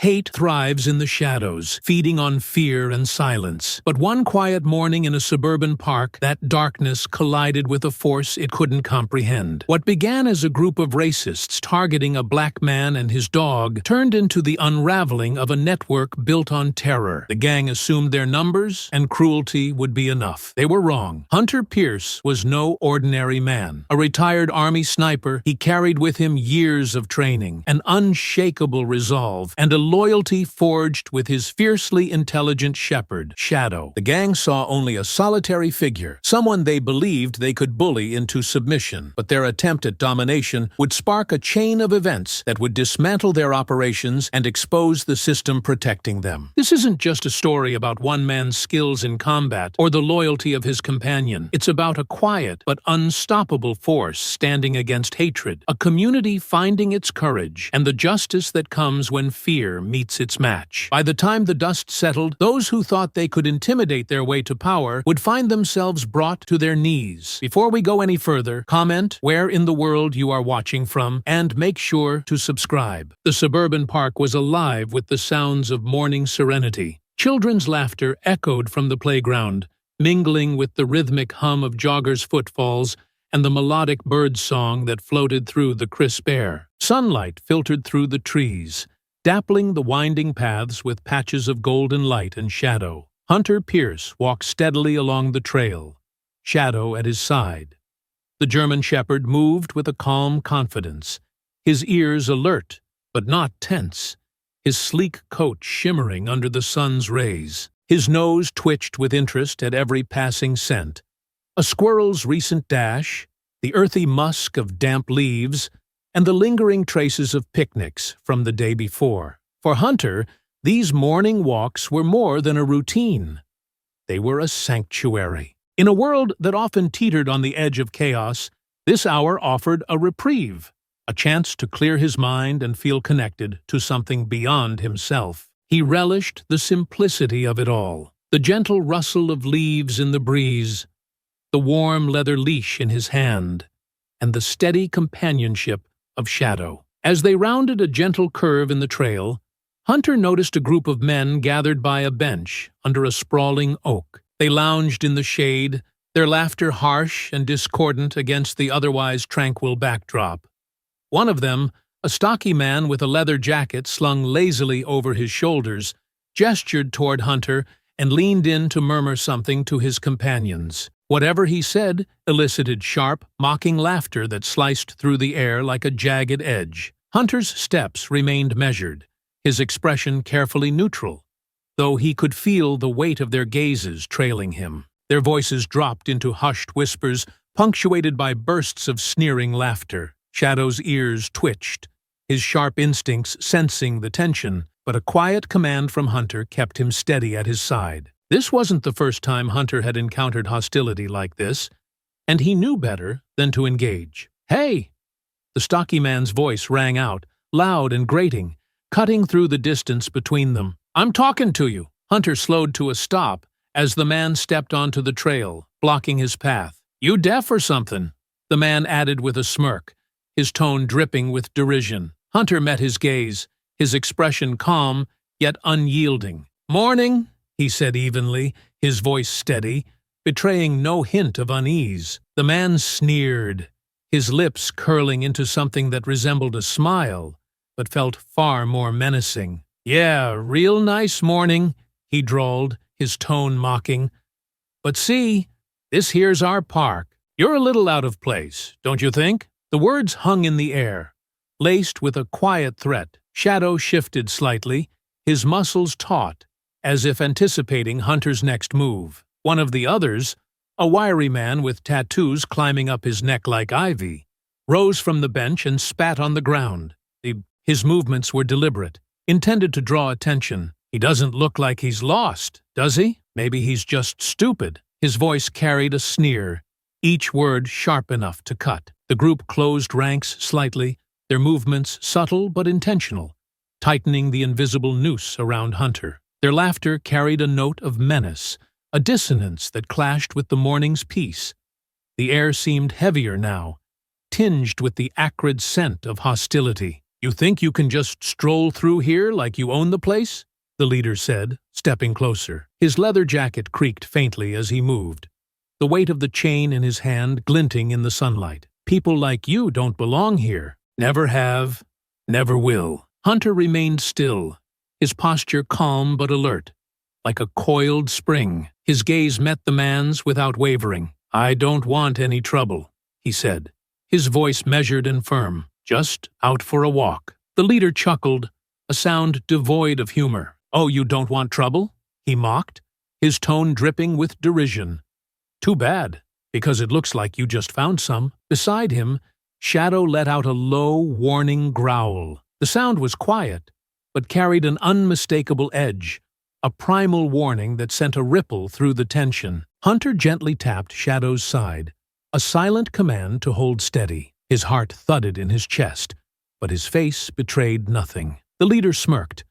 Hate thrives in the shadows, feeding on fear and silence. But one quiet morning in a suburban park, that darkness collided with a force it couldn't comprehend. What began as a group of racists targeting a black man and his dog turned into the unraveling of a network built on terror. The gang assumed their numbers and cruelty would be enough. They were wrong. Hunter Pierce was no ordinary man. A retired Army sniper, he carried with him years of training, an unshakable resolve, and a loyalty forged with his fiercely intelligent shepherd, Shadow. The gang saw only a solitary figure, someone they believed they could bully into submission. But their attempt at domination would spark a chain of events that would dismantle their operations and expose the system protecting them. This isn't just a story about one man's skills in combat or the loyalty of his companion. It's about a quiet but unstoppable force standing against hatred, a community finding its courage, and the justice that comes when fear meets its match. By the time the dust settled, those who thought they could intimidate their way to power would find themselves brought to their knees. Before we go any further, comment where in the world you are watching from, and make sure to subscribe. The suburban park was alive with the sounds of morning serenity. Children's laughter echoed from the playground, mingling with the rhythmic hum of joggers' footfalls and the melodic bird song that floated through the crisp air. Sunlight filtered through the trees, dappling the winding paths with patches of golden light and shadow. Hunter Pierce walked steadily along the trail, Shadow at his side. The German shepherd moved with a calm confidence, his ears alert but not tense, his sleek coat shimmering under the sun's rays. His nose twitched with interest at every passing scent. A squirrel's recent dash, the earthy musk of damp leaves, and the lingering traces of picnics from the day before. For Hunter, these morning walks were more than a routine. They were a sanctuary. In a world that often teetered on the edge of chaos, this hour offered a reprieve, a chance to clear his mind and feel connected to something beyond himself. He relished the simplicity of it all, the gentle rustle of leaves in the breeze, the warm leather leash in his hand, and the steady companionship of Shadow. As they rounded a gentle curve in the trail, Hunter noticed a group of men gathered by a bench under a sprawling oak. They lounged in the shade, their laughter harsh and discordant against the otherwise tranquil backdrop. One of them, a stocky man with a leather jacket slung lazily over his shoulders, gestured toward Hunter and leaned in to murmur something to his companions. Whatever he said elicited sharp, mocking laughter that sliced through the air like a jagged edge. Hunter's steps remained measured, his expression carefully neutral, though he could feel the weight of their gazes trailing him. Their voices dropped into hushed whispers, punctuated by bursts of sneering laughter. Shadow's ears twitched, his sharp instincts sensing the tension, but a quiet command from Hunter kept him steady at his side. This wasn't the first time Hunter had encountered hostility like this, and he knew better than to engage. "Hey!" The stocky man's voice rang out, loud and grating, cutting through the distance between them. "I'm talking to you." Hunter slowed to a stop as the man stepped onto the trail, blocking his path. "You deaf or something?" the man added with a smirk, his tone dripping with derision. Hunter met his gaze, his expression calm yet unyielding. "Morning," he said evenly, his voice steady, betraying no hint of unease. The man sneered, his lips curling into something that resembled a smile, but felt far more menacing. "Yeah, real nice morning," he drawled, his tone mocking. "But see, this here's our park. You're a little out of place, don't you think?" The words hung in the air, laced with a quiet threat. Shadow shifted slightly, his muscles taut, as if anticipating Hunter's next move. One of the others, a wiry man with tattoos climbing up his neck like ivy, rose from the bench and spat on the ground. His movements were deliberate, intended to draw attention. "He doesn't look like he's lost, does he? Maybe he's just stupid." His voice carried a sneer, each word sharp enough to cut. The group closed ranks slightly, their movements subtle but intentional, tightening the invisible noose around Hunter. Their laughter carried a note of menace, a dissonance that clashed with the morning's peace. The air seemed heavier now, tinged with the acrid scent of hostility. You think you can just stroll through here like you own the place? The leader said, stepping closer. His leather jacket creaked faintly as he moved, the weight of the chain in his hand glinting in the sunlight. People like you don't belong here. Never have, never will. Hunter remained still, his posture calm but alert, like a coiled spring. His gaze met the man's without wavering. I don't want any trouble, he said, his voice measured and firm. Just out for a walk. The leader chuckled, a sound devoid of humor. Oh, you don't want trouble? He mocked, his tone dripping with derision. Too bad, because it looks like you just found some. Beside him, Shadow let out a low, warning growl. The sound was quiet, but carried an unmistakable edge, a primal warning that sent a ripple through the tension. Hunter gently tapped Shadow's side, a silent command to hold steady. His heart thudded in his chest, but his face betrayed nothing. The leader smirked,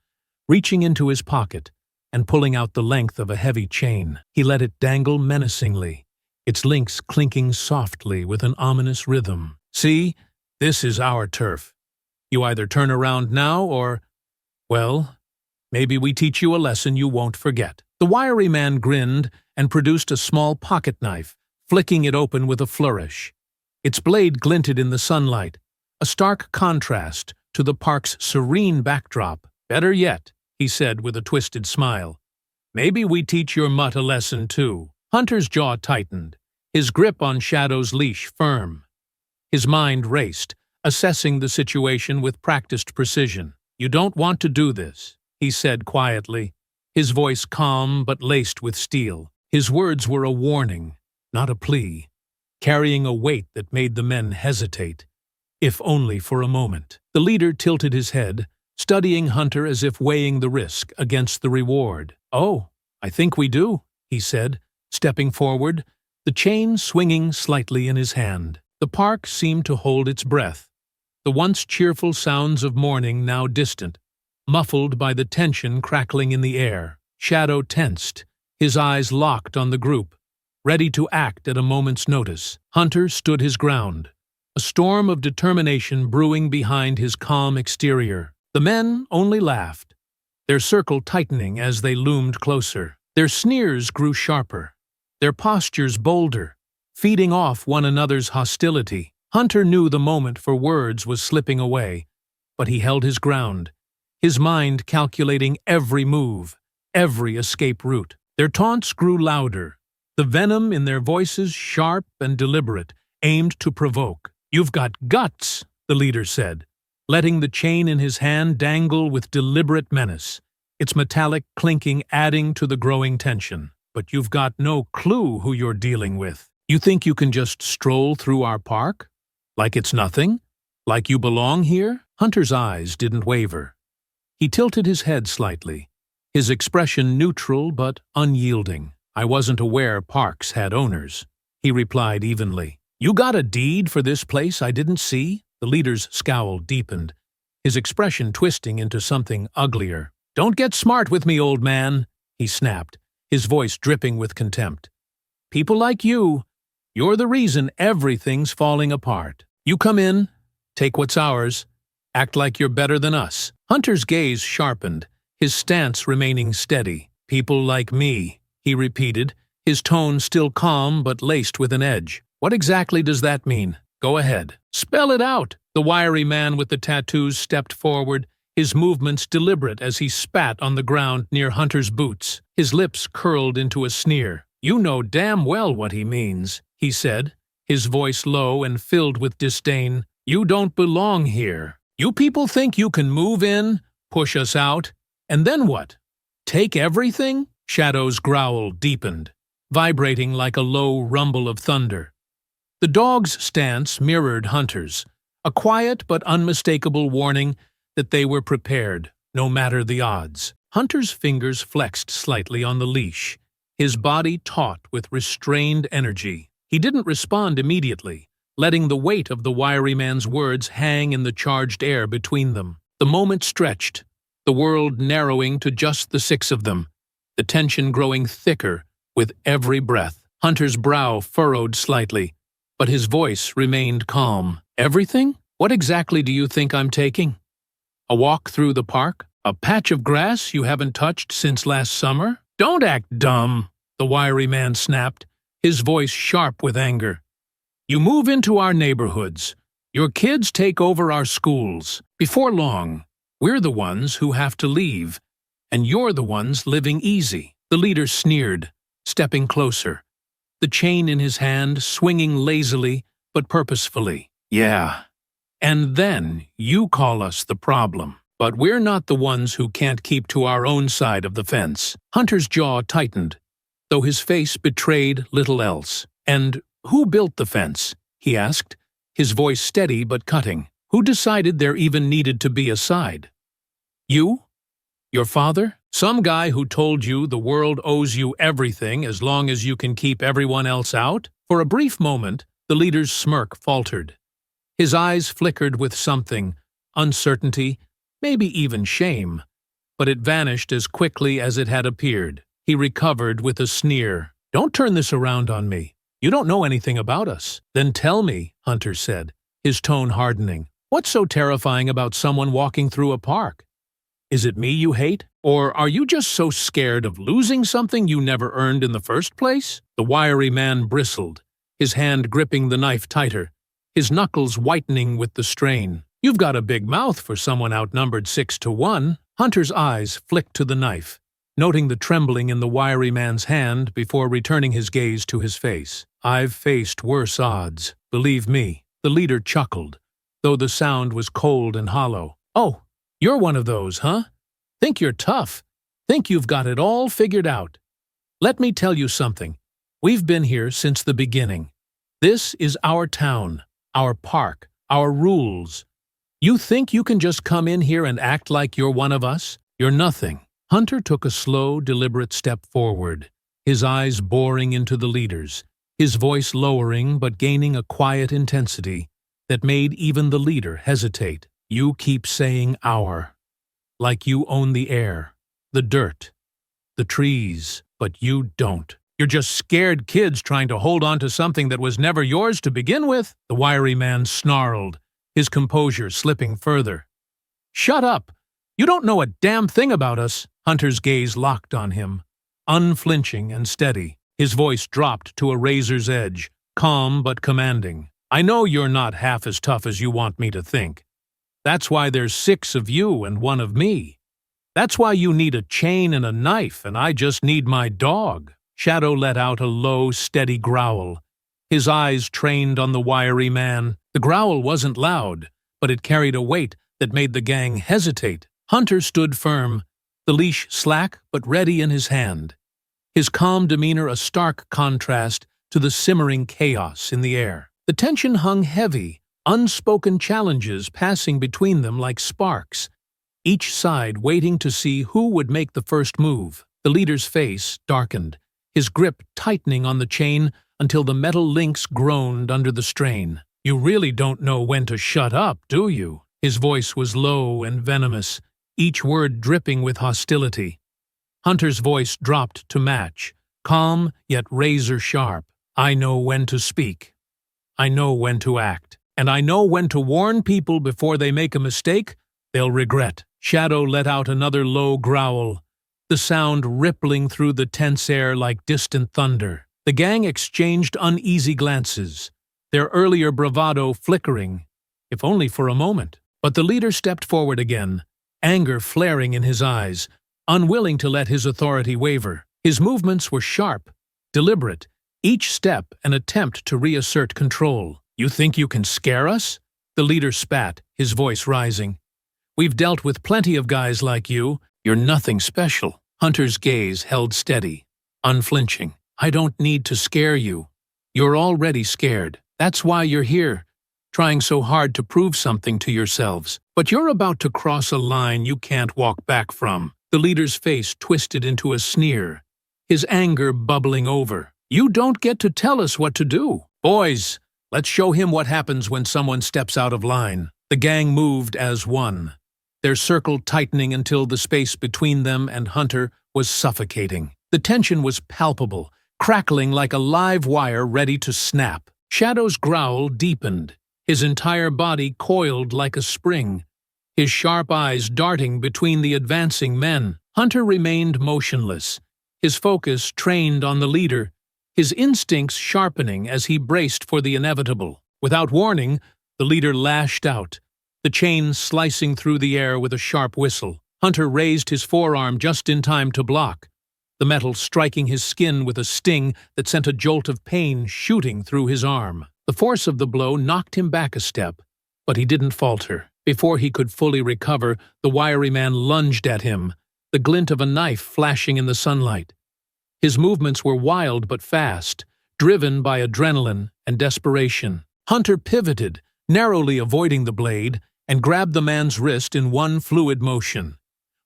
reaching into his pocket and pulling out the length of a heavy chain. He let it dangle menacingly, its links clinking softly with an ominous rhythm. See, this is our turf. You either turn around now or, well, maybe we teach you a lesson you won't forget. The wiry man grinned and produced a small pocket knife, flicking it open with a flourish. Its blade glinted in the sunlight, a stark contrast to the park's serene backdrop. Better yet, he said with a twisted smile. Maybe we teach your mutt a lesson too. Hunter's jaw tightened, his grip on Shadow's leash firm. His mind raced, assessing the situation with practiced precision. You don't want to do this, he said quietly, his voice calm but laced with steel. His words were a warning, not a plea, carrying a weight that made the men hesitate, if only for a moment. The leader tilted his head, studying Hunter as if weighing the risk against the reward. Oh, I think we do, he said, stepping forward, the chain swinging slightly in his hand. The park seemed to hold its breath, the once cheerful sounds of morning now distant, muffled by the tension crackling in the air. Shadow tensed, his eyes locked on the group, ready to act at a moment's notice. Hunter stood his ground, a storm of determination brewing behind his calm exterior. The men only laughed, their circle tightening as they loomed closer. Their sneers grew sharper, their postures bolder, feeding off one another's hostility. Hunter knew the moment for words was slipping away, but he held his ground, his mind calculating every move, every escape route. Their taunts grew louder, the venom in their voices sharp and deliberate, aimed to provoke. You've got guts, the leader said, letting the chain in his hand dangle with deliberate menace, its metallic clinking adding to the growing tension. But you've got no clue who you're dealing with. You think you can just stroll through our park? Like it's nothing? Like you belong here? Hunter's eyes didn't waver. He tilted his head slightly, his expression neutral but unyielding. I wasn't aware parks had owners, he replied evenly. You got a deed for this place I didn't see? The leader's scowl deepened, his expression twisting into something uglier. Don't get smart with me, old man, he snapped, his voice dripping with contempt. People like you're the reason everything's falling apart. You come in, take what's ours, act like you're better than us. Hunter's gaze sharpened, his stance remaining steady. People like me, he repeated, his tone still calm but laced with an edge. What exactly does that mean? Go ahead. Spell it out. The wiry man with the tattoos stepped forward, his movements deliberate as he spat on the ground near Hunter's boots. His lips curled into a sneer. You know damn well what he means, he said, his voice low and filled with disdain. You don't belong here. You people think you can move in, push us out, and then what? Take everything? Shadow's growl deepened, vibrating like a low rumble of thunder. The dog's stance mirrored Hunter's, a quiet but unmistakable warning that they were prepared, no matter the odds. Hunter's fingers flexed slightly on the leash, his body taut with restrained energy. He didn't respond immediately, letting the weight of the wiry man's words hang in the charged air between them. The moment stretched, the world narrowing to just the six of them, the tension growing thicker with every breath. Hunter's brow furrowed slightly, but his voice remained calm. Everything? What exactly do you think I'm taking? A walk through the park? A patch of grass you haven't touched since last summer? Don't act dumb, the wiry man snapped, his voice sharp with anger. You move into our neighborhoods. Your kids take over our schools. Before long, we're the ones who have to leave, and you're the ones living easy. The leader sneered, stepping closer, the chain in his hand swinging lazily but purposefully. Yeah. And then you call us the problem. But we're not the ones who can't keep to our own side of the fence. Hunter's jaw tightened, though his face betrayed little else. And who built the fence? He asked, his voice steady but cutting. Who decided there even needed to be a side? You? Your father? Some guy who told you the world owes you everything as long as you can keep everyone else out? For a brief moment, the leader's smirk faltered. His eyes flickered with something, uncertainty, maybe even shame, but it vanished as quickly as it had appeared. He recovered with a sneer. Don't turn this around on me. You don't know anything about us. Then tell me, Hunter said, his tone hardening. What's so terrifying about someone walking through a park? Is it me you hate? Or are you just so scared of losing something you never earned in the first place? The wiry man bristled, his hand gripping the knife tighter, his knuckles whitening with the strain. You've got a big mouth for someone outnumbered 6-1. Hunter's eyes flicked to the knife, noting the trembling in the wiry man's hand before returning his gaze to his face. I've faced worse odds, believe me. The leader chuckled, though the sound was cold and hollow. Oh, you're one of those, huh? Think you're tough. Think you've got it all figured out. Let me tell you something. We've been here since the beginning. This is our town, our park, our rules. You think you can just come in here and act like you're one of us? You're nothing. Hunter took a slow, deliberate step forward, his eyes boring into the leader's, his voice lowering but gaining a quiet intensity that made even the leader hesitate. You keep saying our, like you own the air, the dirt, the trees, but you don't. You're just scared kids trying to hold on to something that was never yours to begin with, the wiry man snarled, his composure slipping further. Shut up! You don't know a damn thing about us. Hunter's gaze locked on him, unflinching and steady. His voice dropped to a razor's edge, calm but commanding. I know you're not half as tough as you want me to think. That's why there's 6 of you and 1 of me. That's why you need a chain and a knife, and I just need my dog. Shadow let out a low, steady growl, his eyes trained on the wiry man. The growl wasn't loud, but it carried a weight that made the gang hesitate. Hunter stood firm, the leash slack but ready in his hand, his calm demeanor a stark contrast to the simmering chaos in the air. The tension hung heavy, unspoken challenges passing between them like sparks, each side waiting to see who would make the first move. The leader's face darkened, his grip tightening on the chain until the metal links groaned under the strain. You really don't know when to shut up, do you? His voice was low and venomous, each word dripping with hostility. Hunter's voice dropped to match, calm yet razor-sharp. I know when to speak. I know when to act. And I know when to warn people before they make a mistake they'll regret. Shadow let out another low growl, the sound rippling through the tense air like distant thunder. The gang exchanged uneasy glances, their earlier bravado flickering, if only for a moment. But the leader stepped forward again, anger flaring in his eyes, unwilling to let his authority waver. His movements were sharp, deliberate, each step an attempt to reassert control. You think you can scare us? The leader spat, his voice rising. We've dealt with plenty of guys like you. You're nothing special. Hunter's gaze held steady, unflinching. I don't need to scare you. You're already scared. That's why you're here, trying so hard to prove something to yourselves. But you're about to cross a line you can't walk back from. The leader's face twisted into a sneer, his anger bubbling over. You don't get to tell us what to do. Boys, let's show him what happens when someone steps out of line. The gang moved as one, their circle tightening until the space between them and Hunter was suffocating. The tension was palpable, crackling like a live wire ready to snap. Shadow's growl deepened, his entire body coiled like a spring, his sharp eyes darting between the advancing men. Hunter remained motionless, his focus trained on the leader, his instincts sharpening as he braced for the inevitable. Without warning, the leader lashed out, the chain slicing through the air with a sharp whistle. Hunter raised his forearm just in time to block, the metal striking his skin with a sting that sent a jolt of pain shooting through his arm. The force of the blow knocked him back a step, but he didn't falter. Before he could fully recover, the wiry man lunged at him, the glint of a knife flashing in the sunlight. His movements were wild but fast, driven by adrenaline and desperation. Hunter pivoted, narrowly avoiding the blade, and grabbed the man's wrist in one fluid motion.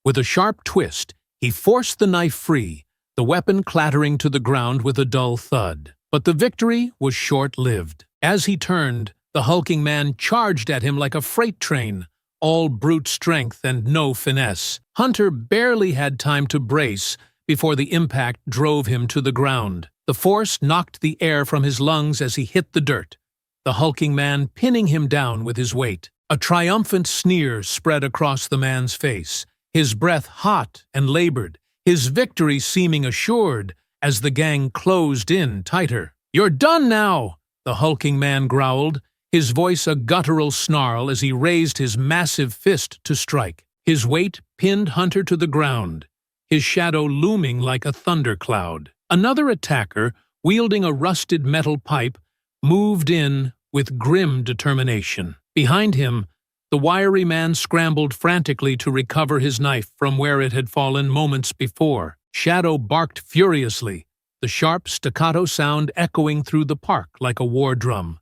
With a sharp twist, he forced the knife free, the weapon clattering to the ground with a dull thud. But the victory was short-lived. As he turned, the hulking man charged at him like a freight train, all brute strength and no finesse. Hunter barely had time to brace before the impact drove him to the ground. The force knocked the air from his lungs as he hit the dirt, the hulking man pinning him down with his weight. A triumphant sneer spread across the man's face, his breath hot and labored, his victory seeming assured as the gang closed in tighter. "You're done now," the hulking man growled, his voice a guttural snarl as he raised his massive fist to strike. His weight pinned Hunter to the ground, his shadow looming like a thundercloud. Another attacker, wielding a rusted metal pipe, moved in with grim determination. Behind him, the wiry man scrambled frantically to recover his knife from where it had fallen moments before. Shadow barked furiously, the sharp staccato sound echoing through the park like a war drum.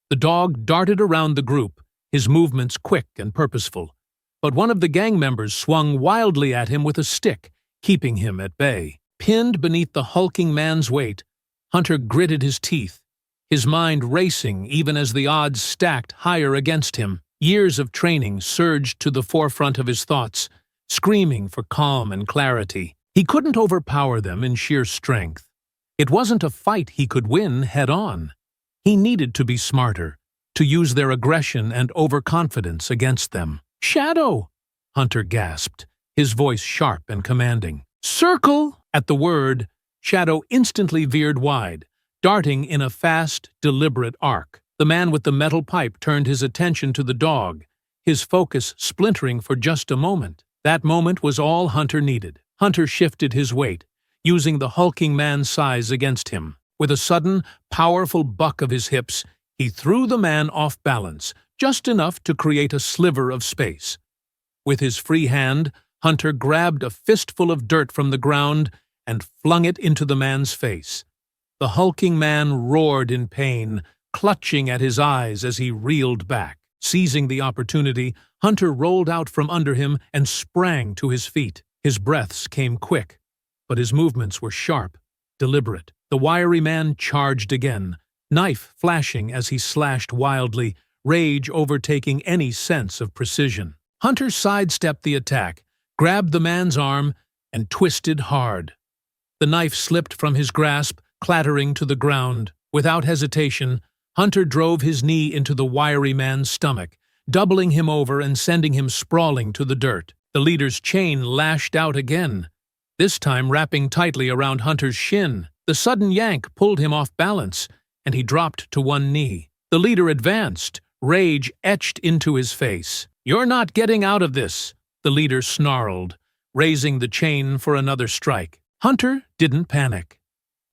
The dog darted around the group, his movements quick and purposeful, but one of the gang members swung wildly at him with a stick, keeping him at bay. Pinned beneath the hulking man's weight, Hunter gritted his teeth, his mind racing even as the odds stacked higher against him. Years of training surged to the forefront of his thoughts, screaming for calm and clarity. He couldn't overpower them in sheer strength. It wasn't a fight he could win head-on. He needed to be smarter, to use their aggression and overconfidence against them. "Shadow!" Hunter gasped, his voice sharp and commanding. "Circle!" At the word, Shadow instantly veered wide, darting in a fast, deliberate arc. The man with the metal pipe turned his attention to the dog, his focus splintering for just a moment. That moment was all Hunter needed. Hunter shifted his weight, using the hulking man's size against him. With a sudden, powerful buck of his hips, he threw the man off balance, just enough to create a sliver of space. With his free hand, Hunter grabbed a fistful of dirt from the ground and flung it into the man's face. The hulking man roared in pain, clutching at his eyes as he reeled back. Seizing the opportunity, Hunter rolled out from under him and sprang to his feet. His breaths came quick, but his movements were sharp, deliberate. The wiry man charged again, knife flashing as he slashed wildly, rage overtaking any sense of precision. Hunter sidestepped the attack, grabbed the man's arm, and twisted hard. The knife slipped from his grasp, clattering to the ground. Without hesitation, Hunter drove his knee into the wiry man's stomach, doubling him over and sending him sprawling to the dirt. The leader's chain lashed out again, this time wrapping tightly around Hunter's shin. The sudden yank pulled him off balance, and he dropped to one knee. The leader advanced, rage etched into his face. "You're not getting out of this," the leader snarled, raising the chain for another strike. Hunter didn't panic.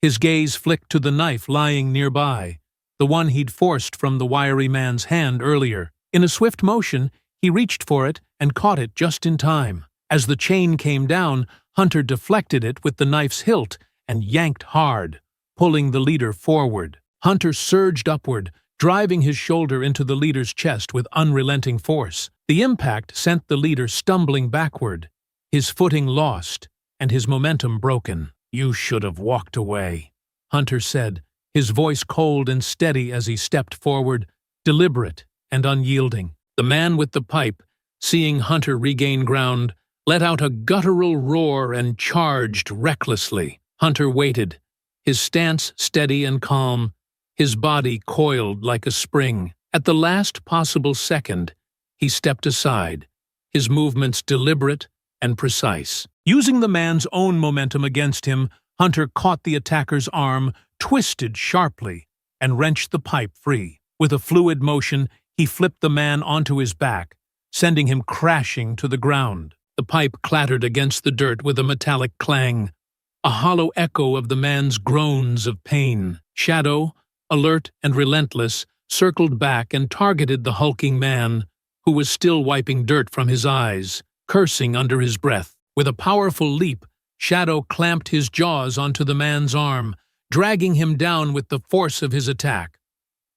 His gaze flicked to the knife lying nearby, the one he'd forced from the wiry man's hand earlier. In a swift motion, he reached for it and caught it just in time. As the chain came down, Hunter deflected it with the knife's hilt and yanked hard, pulling the leader forward. Hunter surged upward, driving his shoulder into the leader's chest with unrelenting force. The impact sent the leader stumbling backward, his footing lost and his momentum broken. "You should have walked away," Hunter said, his voice cold and steady as he stepped forward, deliberate and unyielding. The man with the pipe, seeing Hunter regain ground, let out a guttural roar and charged recklessly. Hunter waited, his stance steady and calm, his body coiled like a spring. At the last possible second, he stepped aside, his movements deliberate and precise. Using the man's own momentum against him, Hunter caught the attacker's arm, twisted sharply, and wrenched the pipe free. With a fluid motion, he flipped the man onto his back, sending him crashing to the ground. The pipe clattered against the dirt with a metallic clang, a hollow echo of the man's groans of pain. Shadow, alert and relentless, circled back and targeted the hulking man, who was still wiping dirt from his eyes, cursing under his breath. With a powerful leap, Shadow clamped his jaws onto the man's arm, dragging him down with the force of his attack.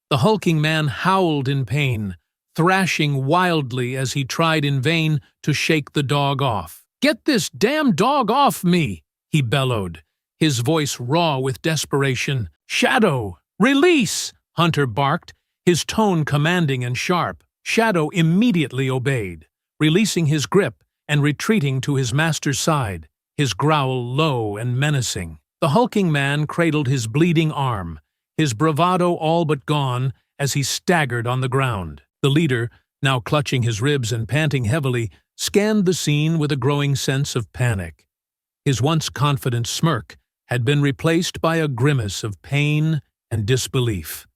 The hulking man howled in pain, thrashing wildly as he tried in vain to shake the dog off. "Get this damn dog off me!" he bellowed, his voice raw with desperation. "Shadow, release!" Hunter barked, his tone commanding and sharp. Shadow immediately obeyed, releasing his grip and retreating to his master's side, his growl low and menacing. The hulking man cradled his bleeding arm, his bravado all but gone as he staggered on the ground. The leader, now clutching his ribs and panting heavily, scanned the scene with a growing sense of panic. His once confident smirk had been replaced by a grimace of pain and disbelief.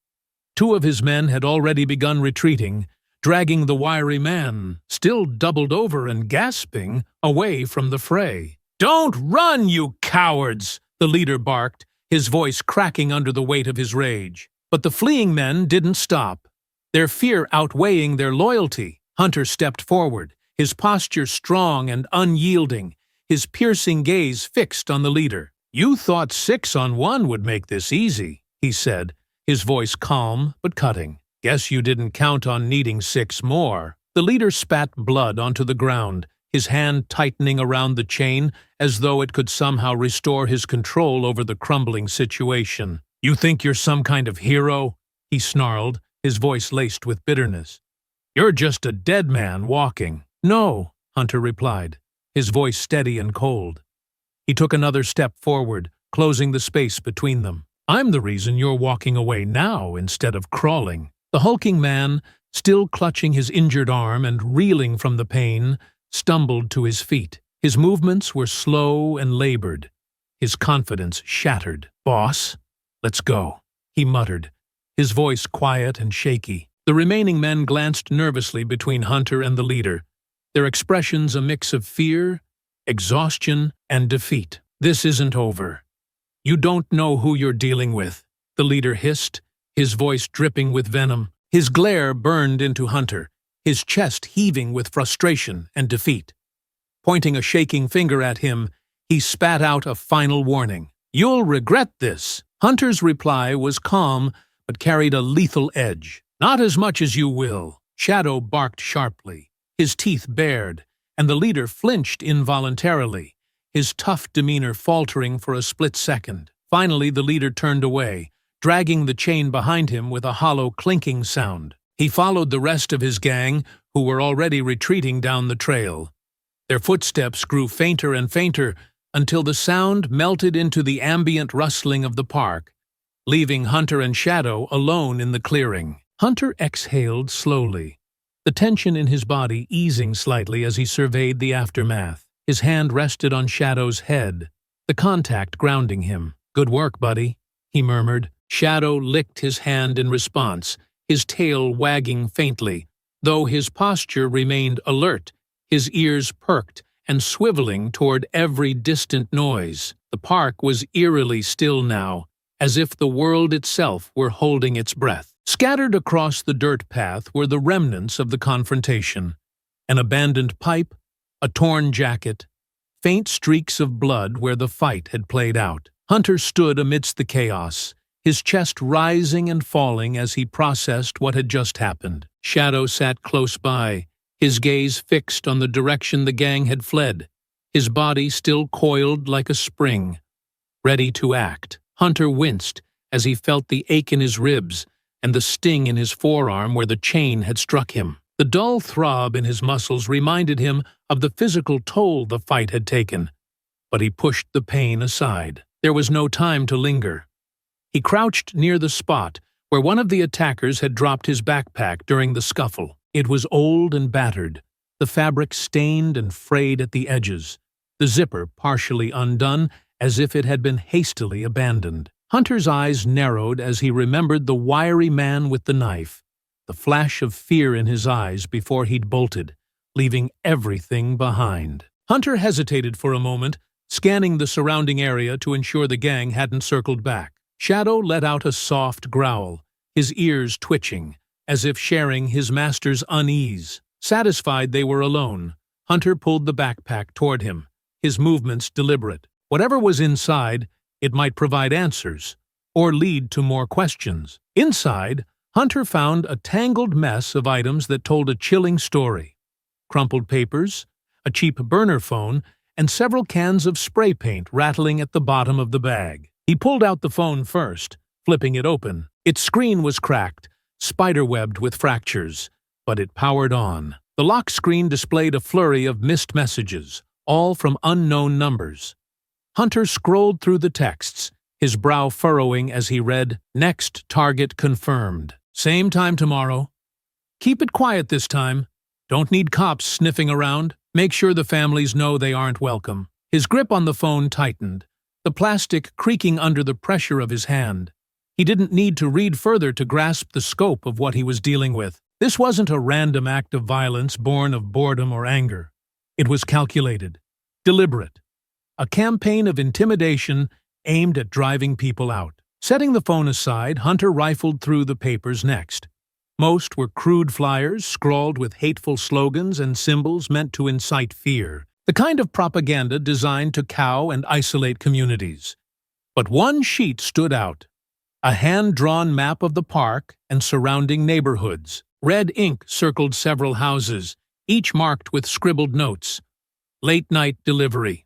Two of his men had already begun retreating, dragging the wiry man, still doubled over and gasping, away from the fray. "Don't run, you cowards!" the leader barked, his voice cracking under the weight of his rage. But the fleeing men didn't stop. Their fear outweighing their loyalty, Hunter stepped forward, his posture strong and unyielding, his piercing gaze fixed on the leader. "You thought 6-on-1 would make this easy," he said, his voice calm but cutting. "Guess you didn't count on needing 6 more." The leader spat blood onto the ground, his hand tightening around the chain as though it could somehow restore his control over the crumbling situation. "You think you're some kind of hero?" he snarled, his voice laced with bitterness. "You're just a dead man walking." "No," Hunter replied, his voice steady and cold. He took another step forward, closing the space between them. "I'm the reason you're walking away now instead of crawling." The hulking man, still clutching his injured arm and reeling from the pain, stumbled to his feet. His movements were slow and labored, his confidence shattered. "Boss, let's go," he muttered, his voice quiet and shaky. The remaining men glanced nervously between Hunter and the leader, their expressions a mix of fear, exhaustion, and defeat. "This isn't over. You don't know who you're dealing with," the leader hissed, his voice dripping with venom. His glare burned into Hunter, his chest heaving with frustration and defeat. Pointing a shaking finger at him, he spat out a final warning. "You'll regret this." Hunter's reply was calm but carried a lethal edge. "Not as much as you will." Shadow barked sharply, his teeth bared, and the leader flinched involuntarily, his tough demeanor faltering for a split second. Finally, the leader turned away, dragging the chain behind him with a hollow clinking sound. He followed the rest of his gang, who were already retreating down the trail. Their footsteps grew fainter and fainter until the sound melted into the ambient rustling of the park, leaving Hunter and Shadow alone in the clearing. Hunter exhaled slowly, the tension in his body easing slightly as he surveyed the aftermath. His hand rested on Shadow's head, the contact grounding him. "Good work, buddy," he murmured. Shadow licked his hand in response, his tail wagging faintly, though his posture remained alert, his ears perked and swiveling toward every distant noise. The park was eerily still now, as if the world itself were holding its breath. Scattered across the dirt path were the remnants of the confrontation: an abandoned pipe, a torn jacket, faint streaks of blood where the fight had played out. Hunter stood amidst the chaos, his chest rising and falling as he processed what had just happened. Shadow sat close by, his gaze fixed on the direction the gang had fled, his body still coiled like a spring, ready to act. Hunter winced as he felt the ache in his ribs and the sting in his forearm where the chain had struck him. The dull throb in his muscles reminded him of the physical toll the fight had taken, but he pushed the pain aside. There was no time to linger. He crouched near the spot where one of the attackers had dropped his backpack during the scuffle. It was old and battered, the fabric stained and frayed at the edges, the zipper partially undone as if it had been hastily abandoned. Hunter's eyes narrowed as he remembered the wiry man with the knife, the flash of fear in his eyes before he'd bolted, leaving everything behind. Hunter hesitated for a moment, scanning the surrounding area to ensure the gang hadn't circled back. Shadow let out a soft growl, his ears twitching, as if sharing his master's unease. Satisfied they were alone, Hunter pulled the backpack toward him, his movements deliberate. Whatever was inside, it might provide answers, or lead to more questions. Inside, Hunter found a tangled mess of items that told a chilling story. Crumpled papers, a cheap burner phone, and several cans of spray paint rattling at the bottom of the bag. He pulled out the phone first, flipping it open. Its screen was cracked, spiderwebbed with fractures, but it powered on. The lock screen displayed a flurry of missed messages, all from unknown numbers. Hunter scrolled through the texts, his brow furrowing as he read, "Next target confirmed. Same time tomorrow. Keep it quiet this time. Don't need cops sniffing around. Make sure the families know they aren't welcome." His grip on the phone tightened, the plastic creaking under the pressure of his hand. He didn't need to read further to grasp the scope of what he was dealing with. This wasn't a random act of violence born of boredom or anger. It was calculated, deliberate, a campaign of intimidation aimed at driving people out. Setting the phone aside, Hunter rifled through the papers next. Most were crude flyers scrawled with hateful slogans and symbols meant to incite fear, the kind of propaganda designed to cow and isolate communities. But one sheet stood out, a hand-drawn map of the park and surrounding neighborhoods. Red ink circled several houses, each marked with scribbled notes. "Late-night delivery.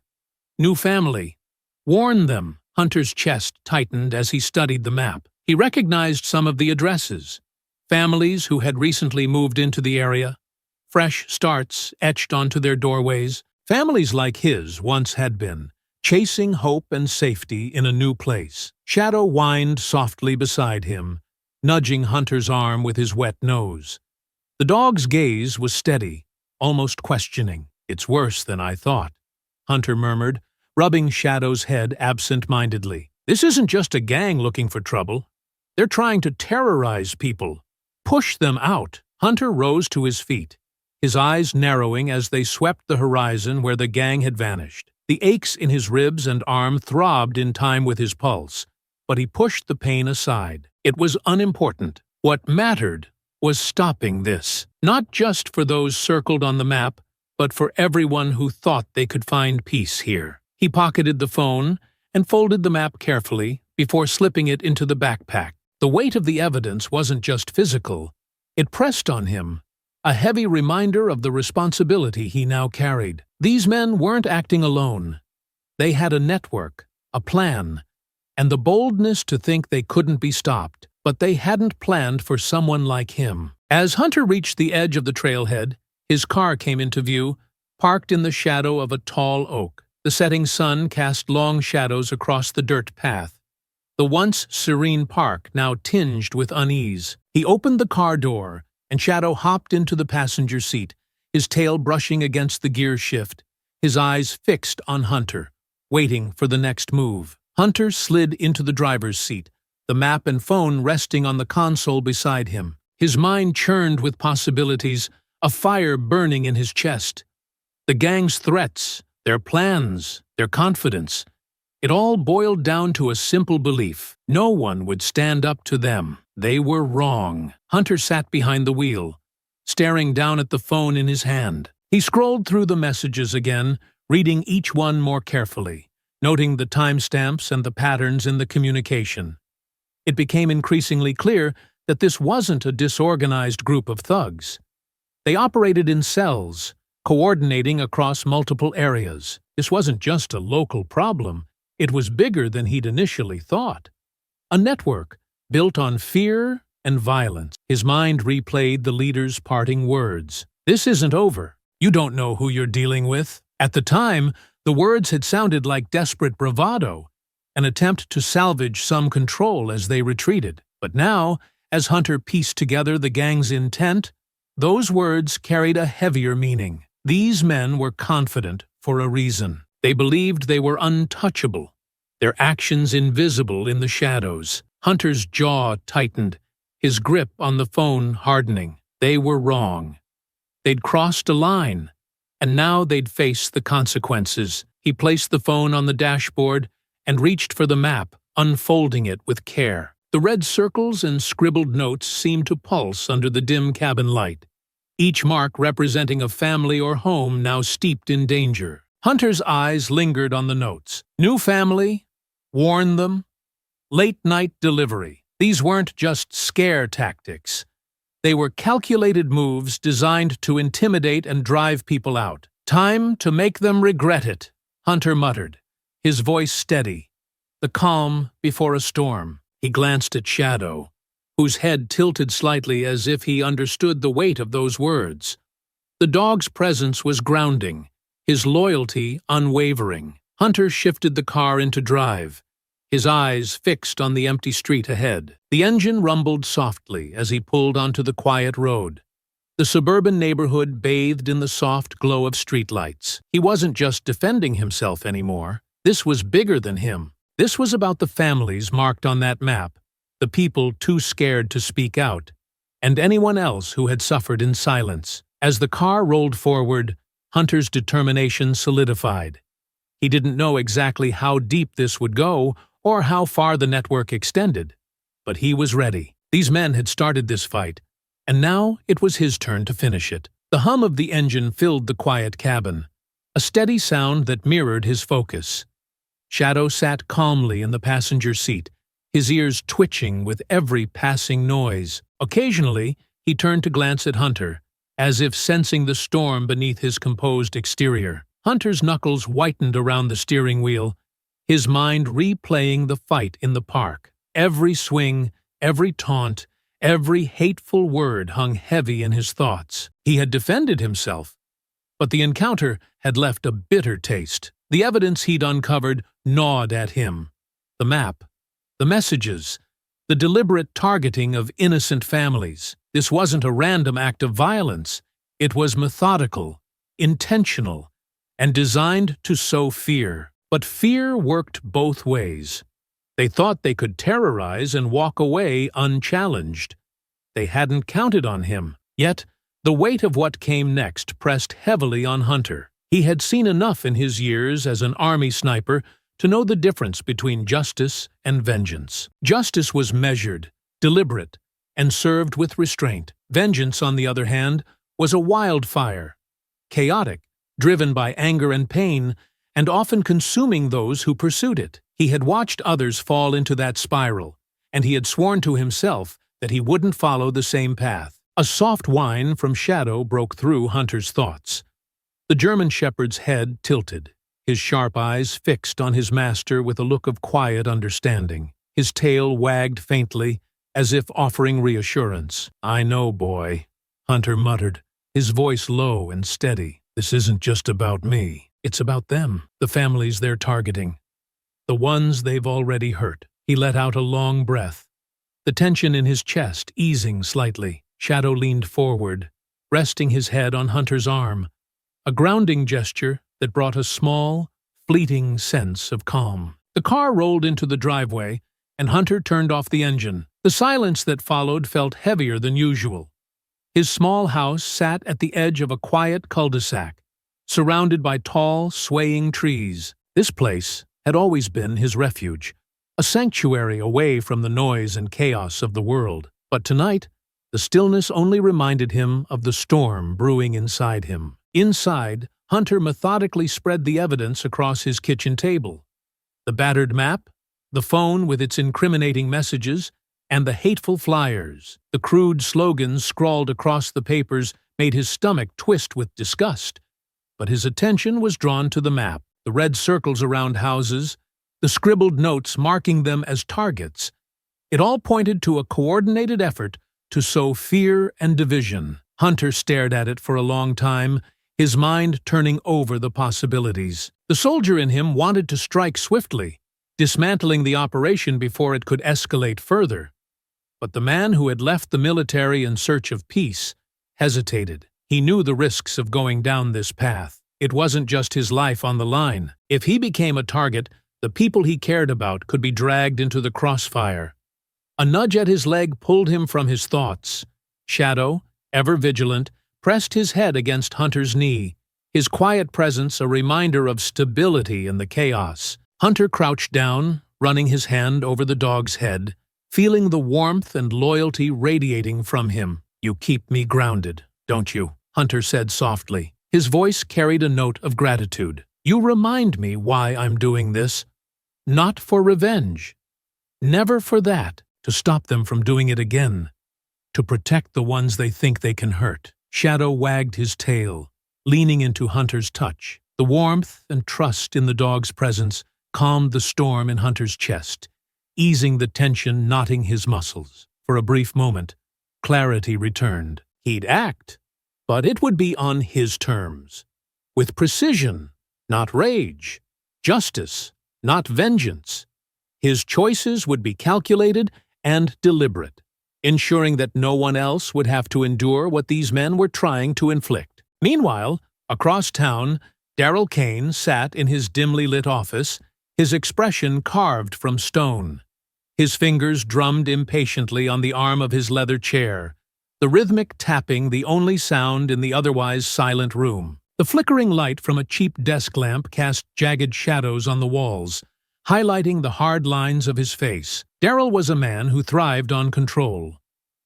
New family. Warn them." Hunter's chest tightened as he studied the map. He recognized some of the addresses. Families who had recently moved into the area. Fresh starts etched onto their doorways. Families like his once had been, chasing hope and safety in a new place. Shadow whined softly beside him, nudging Hunter's arm with his wet nose. The dog's gaze was steady, almost questioning. "It's worse than I thought," Hunter murmured, rubbing Shadow's head absent-mindedly. "This isn't just a gang looking for trouble. They're trying to terrorize people. Push them out." Hunter rose to his feet, his eyes narrowing as they swept the horizon where the gang had vanished. The aches in his ribs and arm throbbed in time with his pulse, but he pushed the pain aside. It was unimportant. What mattered was stopping this, not just for those circled on the map, but for everyone who thought they could find peace here. He pocketed the phone and folded the map carefully before slipping it into the backpack. The weight of the evidence wasn't just physical. It pressed on him, a heavy reminder of the responsibility he now carried. These men weren't acting alone. They had a network, a plan, and the boldness to think they couldn't be stopped. But they hadn't planned for someone like him. As Hunter reached the edge of the trailhead, his car came into view, parked in the shadow of a tall oak. The setting sun cast long shadows across the dirt path, the once serene park now tinged with unease. He opened the car door, and Shadow hopped into the passenger seat, his tail brushing against the gear shift, his eyes fixed on Hunter, waiting for the next move. Hunter slid into the driver's seat, the map and phone resting on the console beside him. His mind churned with possibilities, a fire burning in his chest. The gang's threats, their plans, their confidence. It all boiled down to a simple belief. No one would stand up to them. They were wrong. Hunter sat behind the wheel, staring down at the phone in his hand. He scrolled through the messages again, reading each one more carefully, noting the timestamps and the patterns in the communication. It became increasingly clear that this wasn't a disorganized group of thugs. They operated in cells, coordinating across multiple areas. This wasn't just a local problem. It was bigger than he'd initially thought. A network built on fear and violence. His mind replayed the leader's parting words. "This isn't over. You don't know who you're dealing with." At the time, the words had sounded like desperate bravado, an attempt to salvage some control as they retreated. But now, as Hunter pieced together the gang's intent, Those words carried a heavier meaning. These men were confident for a reason. They believed they were untouchable, their actions invisible in the shadows. Hunter's jaw tightened, his grip on the phone hardening. They were wrong. They'd crossed a line, and now they'd face the consequences. He placed the phone on the dashboard and reached for the map, unfolding it with care. The red circles and scribbled notes seemed to pulse under the dim cabin light, each mark representing a family or home now steeped in danger. Hunter's eyes lingered on the notes. New family, warn them, late-night delivery. These weren't just scare tactics. They were calculated moves designed to intimidate and drive people out. Time to make them regret it, Hunter muttered, his voice steady, the calm before a storm. He glanced at Shadow, whose head tilted slightly as if he understood the weight of those words. The dog's presence was grounding, his loyalty unwavering. Hunter shifted the car into drive, his eyes fixed on the empty street ahead. The engine rumbled softly as he pulled onto the quiet road. The suburban neighborhood bathed in the soft glow of streetlights. He wasn't just defending himself anymore. This was bigger than him. This was about the families marked on that map, the people too scared to speak out, and anyone else who had suffered in silence. As the car rolled forward, Hunter's determination solidified. He didn't know exactly how deep this would go or how far the network extended, but he was ready. These men had started this fight, and now it was his turn to finish it. The hum of the engine filled the quiet cabin, a steady sound that mirrored his focus. Shadow sat calmly in the passenger seat, his ears twitching with every passing noise. Occasionally, he turned to glance at Hunter, as if sensing the storm beneath his composed exterior. Hunter's knuckles whitened around the steering wheel, his mind replaying the fight in the park. Every swing, every taunt, every hateful word hung heavy in his thoughts. He had defended himself, but the encounter had left a bitter taste. The evidence he'd uncovered gnawed at him. The map, the messages, the deliberate targeting of innocent families. This wasn't a random act of violence. It was methodical, intentional, and designed to sow fear. But fear worked both ways. They thought they could terrorize and walk away unchallenged. They hadn't counted on him. Yet, the weight of what came next pressed heavily on Hunter. He had seen enough in his years as an army sniper to know the difference between justice and vengeance. Justice was measured, deliberate, and served with restraint. Vengeance, on the other hand, was a wildfire, chaotic, driven by anger and pain, and often consuming those who pursued it. He had watched others fall into that spiral, and he had sworn to himself that he wouldn't follow the same path. A soft whine from Shadow broke through Hunter's thoughts. The German shepherd's head tilted, his sharp eyes fixed on his master with a look of quiet understanding. His tail wagged faintly, as if offering reassurance. "I know, boy," Hunter muttered, his voice low and steady. "This isn't just about me. It's about them, the families they're targeting, the ones they've already hurt." He let out a long breath, the tension in his chest easing slightly. Shadow leaned forward, resting his head on Hunter's arm, a grounding gesture that brought a small, fleeting sense of calm. The car rolled into the driveway, and Hunter turned off the engine. The silence that followed felt heavier than usual. His small house sat at the edge of a quiet cul-de-sac, surrounded by tall, swaying trees. This place had always been his refuge, a sanctuary away from the noise and chaos of the world. But tonight, the stillness only reminded him of the storm brewing inside him. Inside, Hunter methodically spread the evidence across his kitchen table. The battered map, the phone with its incriminating messages, and the hateful flyers. The crude slogans scrawled across the papers made his stomach twist with disgust. But his attention was drawn to the map, the red circles around houses, the scribbled notes marking them as targets. It all pointed to a coordinated effort to sow fear and division. Hunter stared at it for a long time, his mind turning over the possibilities. The soldier in him wanted to strike swiftly, dismantling the operation before it could escalate further. But the man who had left the military in search of peace hesitated. He knew the risks of going down this path. It wasn't just his life on the line. If he became a target, the people he cared about could be dragged into the crossfire. A nudge at his leg pulled him from his thoughts. Shadow, ever vigilant, pressed his head against Hunter's knee, his quiet presence a reminder of stability in the chaos. Hunter crouched down, running his hand over the dog's head, feeling the warmth and loyalty radiating from him. "You keep me grounded, don't you?" Hunter said softly. His voice carried a note of gratitude. "You remind me why I'm doing this. Not for revenge. Never for that. To stop them from doing it again. To protect the ones they think they can hurt." Shadow wagged his tail, leaning into Hunter's touch. The warmth and trust in the dog's presence calmed the storm in Hunter's chest, easing the tension knotting his muscles. For a brief moment, clarity returned. He'd act, but it would be on his terms. With precision, not rage. Justice, not vengeance. His choices would be calculated and deliberate, ensuring that no one else would have to endure what these men were trying to inflict. Meanwhile, across town, Darrell Kane sat in his dimly lit office, his expression carved from stone. His fingers drummed impatiently on the arm of his leather chair, the rhythmic tapping the only sound in the otherwise silent room. The flickering light from a cheap desk lamp cast jagged shadows on the walls, highlighting the hard lines of his face. Darrell was a man who thrived on control,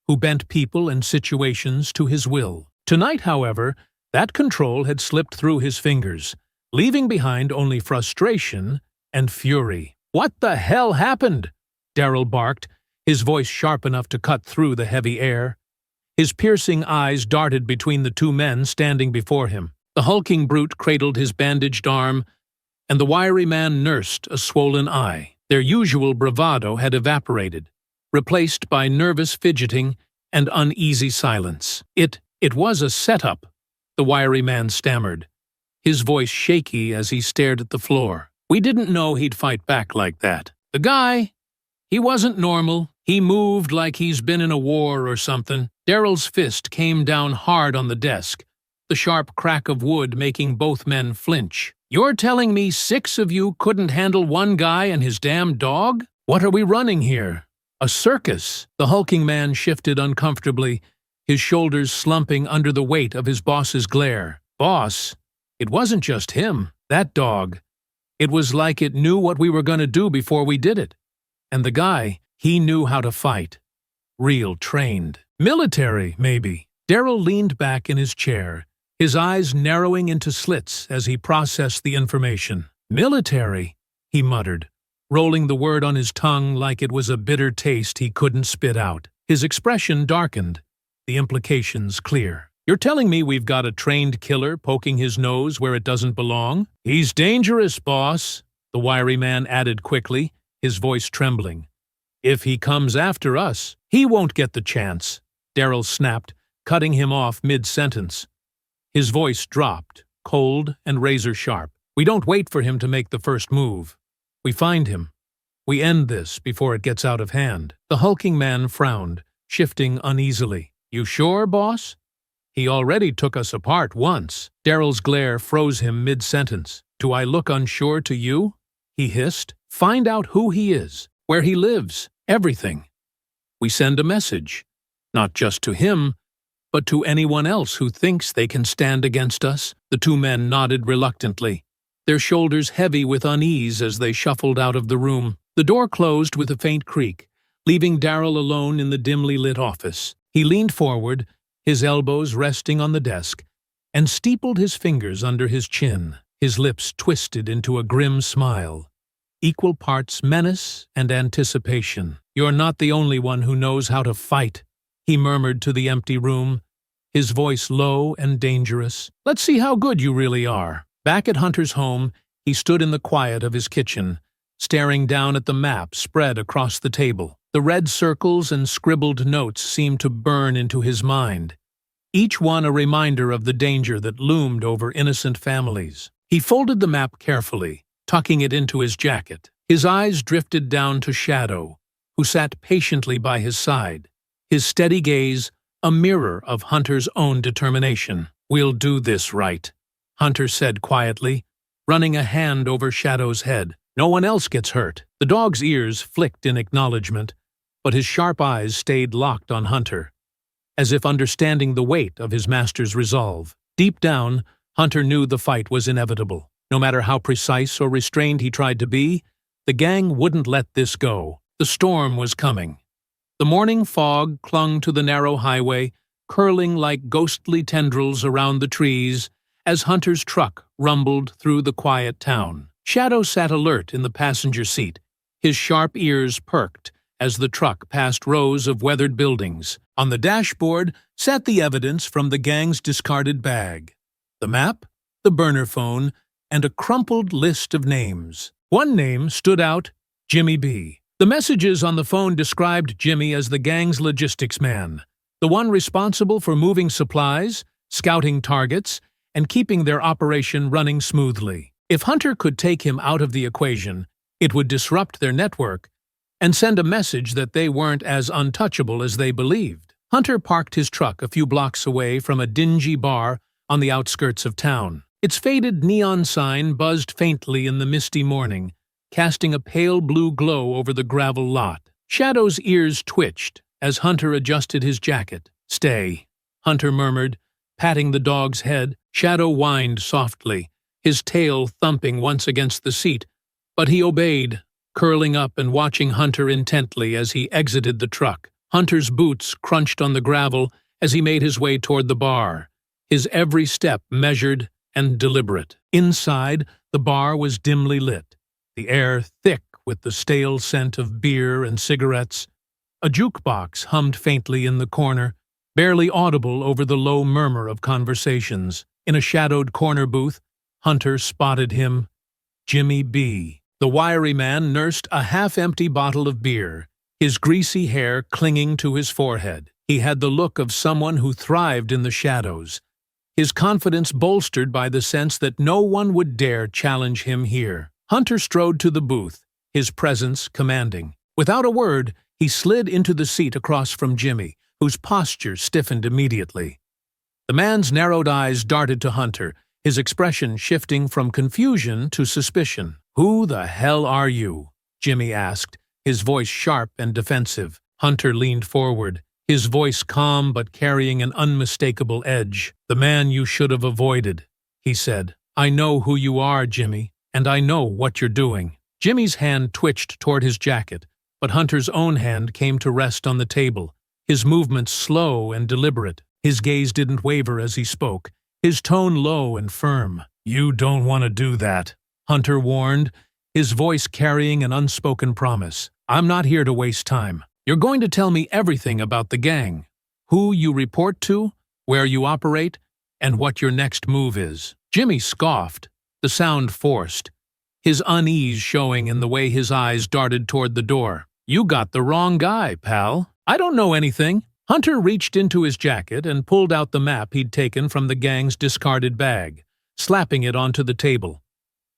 who bent people and situations to his will. Tonight, however, that control had slipped through his fingers, leaving behind only frustration and fury. "What the hell happened?" Darrell barked, his voice sharp enough to cut through the heavy air. His piercing eyes darted between the two men standing before him. The hulking brute cradled his bandaged arm, and the wiry man nursed a swollen eye. Their usual bravado had evaporated, replaced by nervous fidgeting and uneasy silence. It was a setup," the wiry man stammered, his voice shaky as he stared at the floor. "We didn't know he'd fight back like that. The guy, he wasn't normal. He moved like he's been in a war or something." Darrell's fist came down hard on the desk, the sharp crack of wood making both men flinch. "You're telling me 6 of you couldn't handle one guy and his damn dog? What are we running here? A circus?" The hulking man shifted uncomfortably, his shoulders slumping under the weight of his boss's glare. "Boss, it wasn't just him. That dog. It was like it knew what we were going to do before we did it. And the guy, he knew how to fight. Real trained. Military, maybe." Darrell leaned back in his chair, his eyes narrowing into slits as he processed the information. "Military," he muttered, rolling the word on his tongue like it was a bitter taste he couldn't spit out. His expression darkened, the implications clear. "You're telling me we've got a trained killer poking his nose where it doesn't belong?" "He's dangerous, boss," the wiry man added quickly, his voice trembling. "If he comes after us, he won't get the chance," Darrell snapped, cutting him off mid-sentence. His voice dropped, cold and razor-sharp. "We don't wait for him to make the first move. We find him. We end this before it gets out of hand." The hulking man frowned, shifting uneasily. "You sure, boss? He already took us apart once." Darrell's glare froze him mid-sentence. "Do I look unsure to you?" he hissed. "Find out who he is, where he lives, everything. We send a message, not just to him, but to anyone else who thinks they can stand against us." The two men nodded reluctantly, their shoulders heavy with unease as they shuffled out of the room. The door closed with a faint creak, leaving Darrell alone in the dimly lit office. He leaned forward, his elbows resting on the desk, and steepled his fingers under his chin, his lips twisted into a grim smile, equal parts menace and anticipation. "You're not the only one who knows how to fight," he murmured to the empty room, his voice low and dangerous. "Let's see how good you really are." Back at Hunter's home, he stood in the quiet of his kitchen, staring down at the map spread across the table. The red circles and scribbled notes seemed to burn into his mind, each one a reminder of the danger that loomed over innocent families. He folded the map carefully, tucking it into his jacket. His eyes drifted down to Shadow, who sat patiently by his side, his steady gaze a mirror of Hunter's own determination. "We'll do this right," Hunter said quietly, running a hand over Shadow's head. "No one else gets hurt." The dog's ears flicked in acknowledgement, but his sharp eyes stayed locked on Hunter, as if understanding the weight of his master's resolve. Deep down, Hunter knew the fight was inevitable. No matter how precise or restrained he tried to be, the gang wouldn't let this go. The storm was coming. The morning fog clung to the narrow highway, curling like ghostly tendrils around the trees as Hunter's truck rumbled through the quiet town. Shadow sat alert in the passenger seat, his sharp ears perked as the truck passed rows of weathered buildings. On the dashboard sat the evidence from the gang's discarded bag: the map, the burner phone, and a crumpled list of names. One name stood out: Jimmy B. The messages on the phone described Jimmy as the gang's logistics man, the one responsible for moving supplies, scouting targets, and keeping their operation running smoothly. If Hunter could take him out of the equation, it would disrupt their network and send a message that they weren't as untouchable as they believed. Hunter parked his truck a few blocks away from a dingy bar on the outskirts of town. Its faded neon sign buzzed faintly in the misty morning, casting a pale blue glow over the gravel lot. Shadow's ears twitched as Hunter adjusted his jacket. "Stay," Hunter murmured, patting the dog's head. Shadow whined softly, his tail thumping once against the seat, but he obeyed, curling up and watching Hunter intently as he exited the truck. Hunter's boots crunched on the gravel as he made his way toward the bar, his every step measured and deliberate. Inside, the bar was dimly lit, the air thick with the stale scent of beer and cigarettes. A jukebox hummed faintly in the corner, barely audible over the low murmur of conversations. In a shadowed corner booth, Hunter spotted him: Jimmy B. The wiry man nursed a half-empty bottle of beer, his greasy hair clinging to his forehead. He had the look of someone who thrived in the shadows, his confidence bolstered by the sense that no one would dare challenge him here. Hunter strode to the booth, his presence commanding. Without a word, he slid into the seat across from Jimmy, whose posture stiffened immediately. The man's narrowed eyes darted to Hunter, his expression shifting from confusion to suspicion. "Who the hell are you?" Jimmy asked, his voice sharp and defensive. Hunter leaned forward, his voice calm but carrying an unmistakable edge. "The man you should have avoided," he said. "I know who you are, Jimmy, and I know what you're doing." Jimmy's hand twitched toward his jacket, but Hunter's own hand came to rest on the table, his movements slow and deliberate. His gaze didn't waver as he spoke, his tone low and firm. "You don't want to do that," Hunter warned, his voice carrying an unspoken promise. "I'm not here to waste time. You're going to tell me everything about the gang, who you report to, where you operate, and what your next move is." Jimmy scoffed, the sound forced, his unease showing in the way his eyes darted toward the door. "You got the wrong guy, pal. I don't know anything." Hunter reached into his jacket and pulled out the map he'd taken from the gang's discarded bag, slapping it onto the table.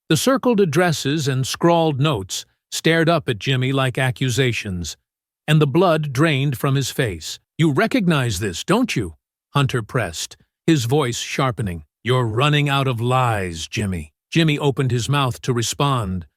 The circled addresses and scrawled notes stared up at Jimmy like accusations, and the blood drained from his face. "You recognize this, don't you?" Hunter pressed, his voice sharpening. "You're running out of lies, Jimmy." Jimmy opened his mouth to respond,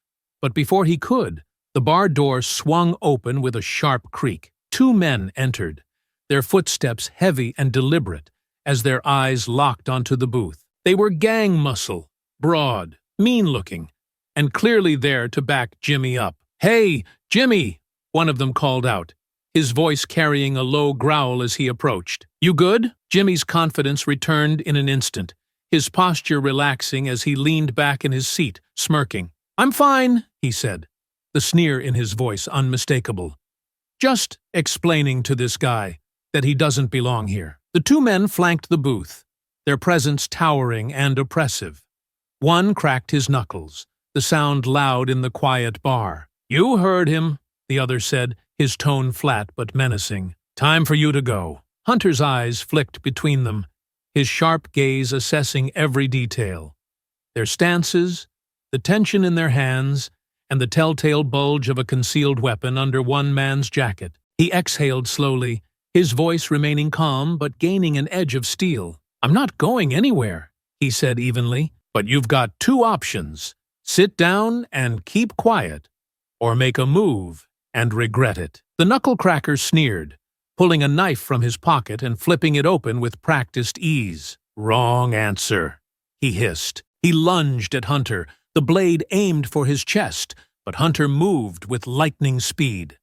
but before he could, the bar door swung open with a sharp creak. Two men entered, their footsteps heavy and deliberate as their eyes locked onto the booth. They were gang muscle, broad, mean-looking, and clearly there to back Jimmy up. "Hey, Jimmy!" one of them called out, his voice carrying a low growl as he approached. "You good?" Jimmy's confidence returned in an instant, his posture relaxing as he leaned back in his seat, smirking. "I'm fine," he said, the sneer in his voice unmistakable. "Just explaining to this guy that he doesn't belong here." The two men flanked the booth, their presence towering and oppressive. One cracked his knuckles, the sound loud in the quiet bar. "You heard him," the other said, his tone flat but menacing. "Time for you to go." Hunter's eyes flicked between them, his sharp gaze assessing every detail. Their stances, the tension in their hands, and the telltale bulge of a concealed weapon under one man's jacket. He exhaled slowly, his voice remaining calm but gaining an edge of steel. "I'm not going anywhere," he said evenly, "but you've got two options. Sit down and keep quiet, or make a move and regret it." The knuckle-cracker sneered, pulling a knife from his pocket and flipping it open with practiced ease. "Wrong answer," he hissed. He lunged at Hunter, the blade aimed for his chest, but Hunter moved with lightning speed.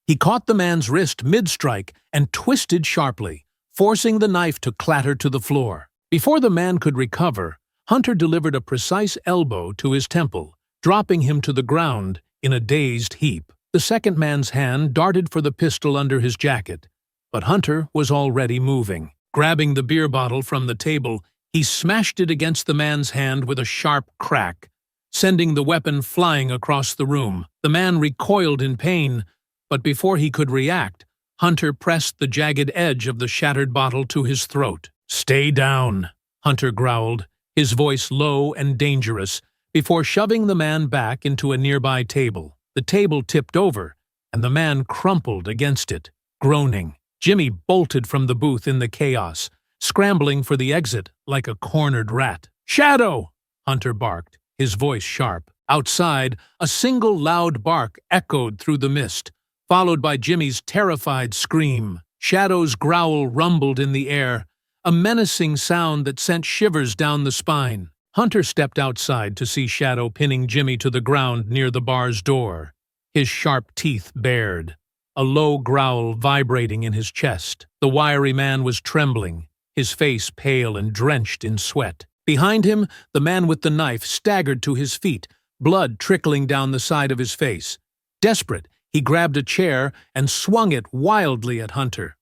He caught the man's wrist mid-strike and twisted sharply, forcing the knife to clatter to the floor. Before the man could recover, Hunter delivered a precise elbow to his temple, dropping him to the ground in a dazed heap. The second man's hand darted for the pistol under his jacket, but Hunter was already moving. Grabbing the beer bottle from the table, he smashed it against the man's hand with a sharp crack, sending the weapon flying across the room. The man recoiled in pain, but before he could react, Hunter pressed the jagged edge of the shattered bottle to his throat. "Stay down," Hunter growled, his voice low and dangerous, before shoving the man back into a nearby table. The table tipped over, and the man crumpled against it, groaning. Jimmy bolted from the booth in the chaos, scrambling for the exit like a cornered rat. "Shadow!" Hunter barked, his voice sharp. Outside, a single loud bark echoed through the mist, followed by Jimmy's terrified scream. Shadow's growl rumbled in the air, a menacing sound that sent shivers down the spine. Hunter stepped outside to see Shadow pinning Jimmy to the ground near the bar's door, his sharp teeth bared, a low growl vibrating in his chest. The wiry man was trembling, his face pale and drenched in sweat. Behind him, the man with the knife staggered to his feet, blood trickling down the side of his face. Desperate, he grabbed a chair and swung it wildly at Hunter.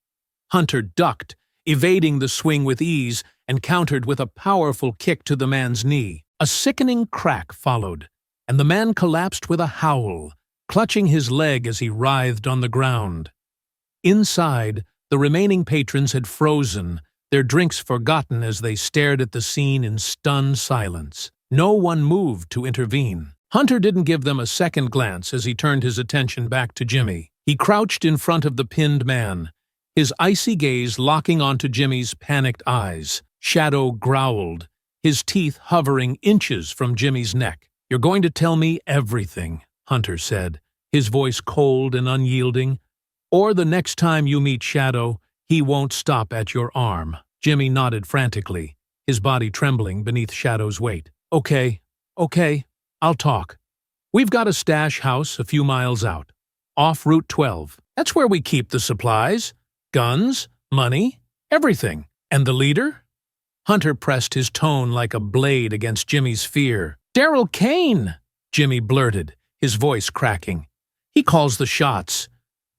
Hunter ducked, evading the swing with ease, and countered with a powerful kick to the man's knee. A sickening crack followed, and the man collapsed with a howl, clutching his leg as he writhed on the ground. Inside, the remaining patrons had frozen, their drinks forgotten as they stared at the scene in stunned silence. No one moved to intervene. Hunter didn't give them a second glance as he turned his attention back to Jimmy. He crouched in front of the pinned man, his icy gaze locking onto Jimmy's panicked eyes. Shadow growled, his teeth hovering inches from Jimmy's neck. "You're going to tell me everything," Hunter said, his voice cold and unyielding. "Or the next time you meet Shadow, he won't stop at your arm." Jimmy nodded frantically, his body trembling beneath Shadow's weight. Okay, I'll talk. We've got a stash house a few miles out, off Route 12. That's where we keep the supplies, guns, money, everything. And the leader?" Hunter pressed his tone like a blade against Jimmy's fear. "Daryl Kane," Jimmy blurted, his voice cracking. "He calls the shots.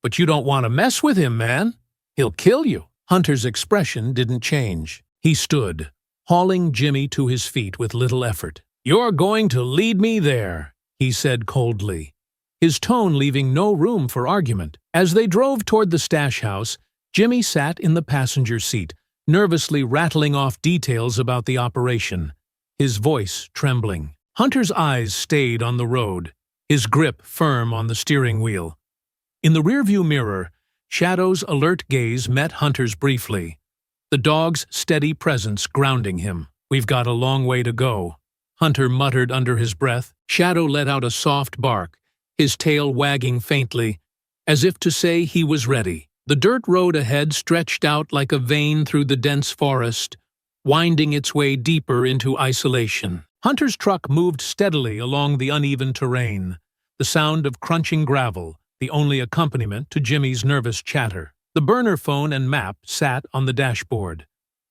But you don't want to mess with him, man. He'll kill you." Hunter's expression didn't change. He stood, hauling Jimmy to his feet with little effort. "You're going to lead me there," he said coldly, his tone leaving no room for argument. As they drove toward the stash house, Jimmy sat in the passenger seat, nervously rattling off details about the operation, his voice trembling. Hunter's eyes stayed on the road, his grip firm on the steering wheel. In the rearview mirror, Shadow's alert gaze met Hunter's briefly, the dog's steady presence grounding him. "We've got a long way to go," Hunter muttered under his breath. Shadow let out a soft bark, his tail wagging faintly, as if to say he was ready. The dirt road ahead stretched out like a vein through the dense forest, winding its way deeper into isolation. Hunter's truck moved steadily along the uneven terrain, the sound of crunching gravel, the only accompaniment to Jimmy's nervous chatter. The burner phone and map sat on the dashboard,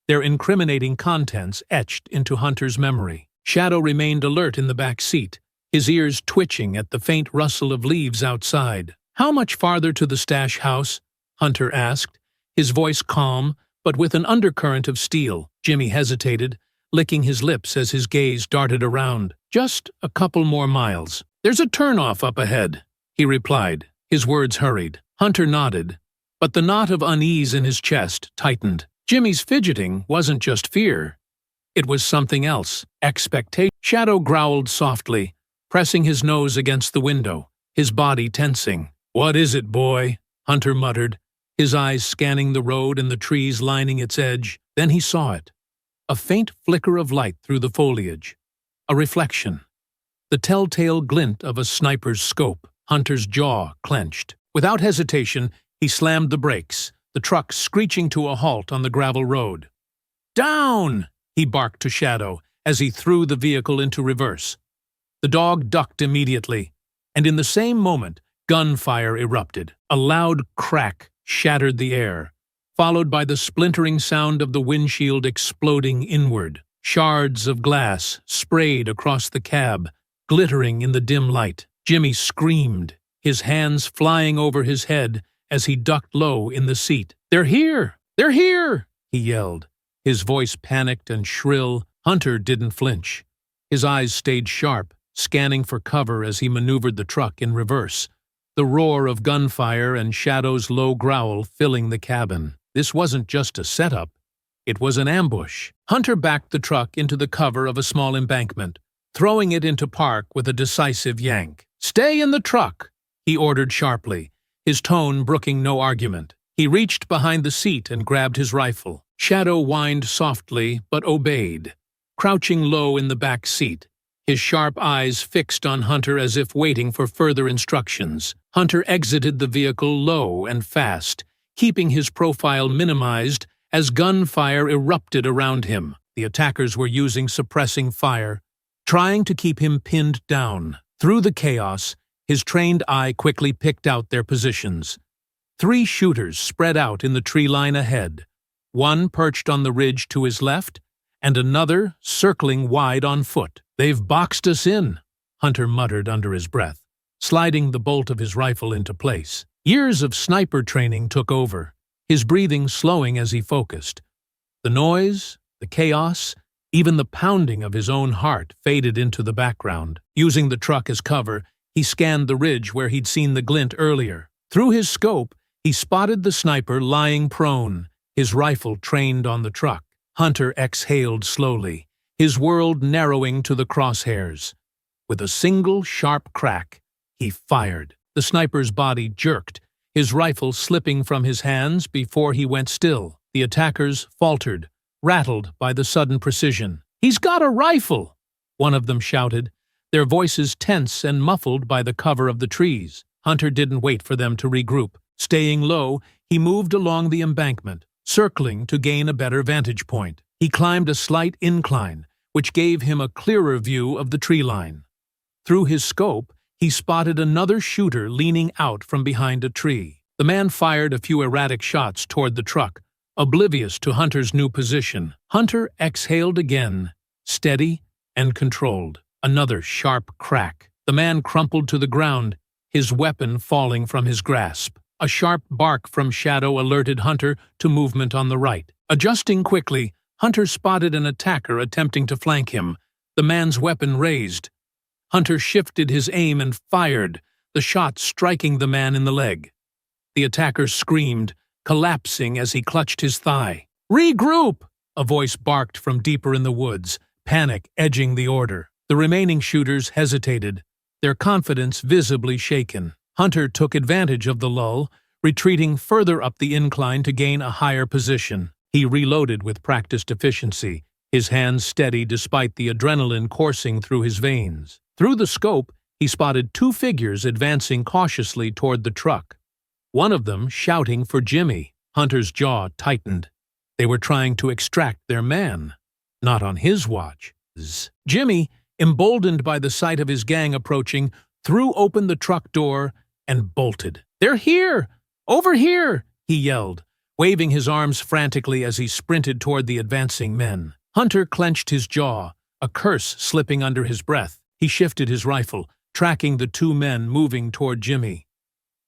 their incriminating contents etched into Hunter's memory. Shadow remained alert in the back seat, his ears twitching at the faint rustle of leaves outside. "How much farther to the stash house?" Hunter asked, his voice calm, but with an undercurrent of steel. Jimmy hesitated, licking his lips as his gaze darted around. "Just a couple more miles. There's a turnoff up ahead," he replied, his words hurried. Hunter nodded, but the knot of unease in his chest tightened. Jimmy's fidgeting wasn't just fear. It was something else, expectation. Shadow growled softly, pressing his nose against the window, his body tensing. "What is it, boy?" Hunter muttered, his eyes scanning the road and the trees lining its edge. Then he saw it. A faint flicker of light through the foliage. A reflection. The telltale glint of a sniper's scope. Hunter's jaw clenched. Without hesitation, he slammed the brakes, the truck screeching to a halt on the gravel road. "Down!" he barked to Shadow as he threw the vehicle into reverse. The dog ducked immediately, and in the same moment, gunfire erupted. A loud crack shattered the air, followed by the splintering sound of the windshield exploding inward. Shards of glass sprayed across the cab, glittering in the dim light. Jimmy screamed, his hands flying over his head as he ducked low in the seat. "They're here! They're here!" he yelled, his voice panicked and shrill. Hunter didn't flinch. His eyes stayed sharp, scanning for cover as he maneuvered the truck in reverse, the roar of gunfire and Shadow's low growl filling the cabin. This wasn't just a setup. It was an ambush. Hunter backed the truck into the cover of a small embankment, throwing it into park with a decisive yank. "Stay in the truck," he ordered sharply, his tone brooking no argument. He reached behind the seat and grabbed his rifle. Shadow whined softly, but obeyed, crouching low in the back seat, his sharp eyes fixed on Hunter as if waiting for further instructions. Hunter exited the vehicle low and fast, keeping his profile minimized as gunfire erupted around him. The attackers were using suppressing fire, trying to keep him pinned down. Through the chaos, his trained eye quickly picked out their positions. 3 shooters spread out in the tree line ahead, one perched on the ridge to his left, and another circling wide on foot. "They've boxed us in," Hunter muttered under his breath, sliding the bolt of his rifle into place. Years of sniper training took over, his breathing slowing as he focused. The noise, the chaos, even the pounding of his own heart faded into the background. Using the truck as cover, he scanned the ridge where he'd seen the glint earlier. Through his scope, he spotted the sniper lying prone, his rifle trained on the truck. Hunter exhaled slowly, his world narrowing to the crosshairs. With a single sharp crack, he fired. The sniper's body jerked, his rifle slipping from his hands before he went still. The attackers faltered, rattled by the sudden precision. "He's got a rifle!" one of them shouted, their voices tense and muffled by the cover of the trees. Hunter didn't wait for them to regroup. Staying low, he moved along the embankment, circling to gain a better vantage point. He climbed a slight incline, which gave him a clearer view of the tree line. Through his scope, he spotted another shooter leaning out from behind a tree. The man fired a few erratic shots toward the truck, oblivious to Hunter's new position. Hunter exhaled again, steady and controlled. Another sharp crack. The man crumpled to the ground, his weapon falling from his grasp. A sharp bark from Shadow alerted Hunter to movement on the right. Adjusting quickly, Hunter spotted an attacker attempting to flank him, the man's weapon raised. Hunter shifted his aim and fired, the shot striking the man in the leg. The attacker screamed, collapsing as he clutched his thigh. "Regroup!" a voice barked from deeper in the woods, panic edging the order. The remaining shooters hesitated, their confidence visibly shaken. Hunter took advantage of the lull, retreating further up the incline to gain a higher position. He reloaded with practiced efficiency, his hands steady despite the adrenaline coursing through his veins. Through the scope, he spotted 2 figures advancing cautiously toward the truck, one of them shouting for Jimmy. Hunter's jaw tightened. They were trying to extract their man. Not on his watch. Jimmy, emboldened by the sight of his gang approaching, threw open the truck door and bolted. "They're here! Over here!" he yelled, waving his arms frantically as he sprinted toward the advancing men. Hunter clenched his jaw, a curse slipping under his breath. He shifted his rifle, tracking the 2 men moving toward Jimmy.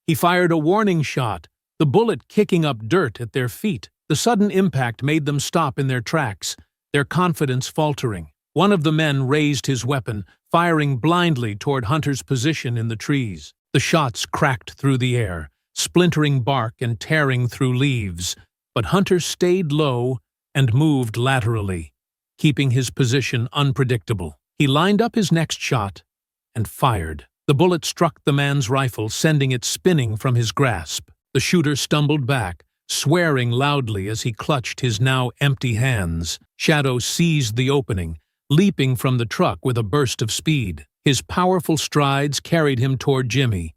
He fired a warning shot, the bullet kicking up dirt at their feet. The sudden impact made them stop in their tracks, their confidence faltering. One of the men raised his weapon, firing blindly toward Hunter's position in the trees. The shots cracked through the air, splintering bark and tearing through leaves, but Hunter stayed low and moved laterally, keeping his position unpredictable. He lined up his next shot and fired. The bullet struck the man's rifle, sending it spinning from his grasp. The shooter stumbled back, swearing loudly as he clutched his now empty hands. Shadow seized the opening, leaping from the truck with a burst of speed. His powerful strides carried him toward Jimmy,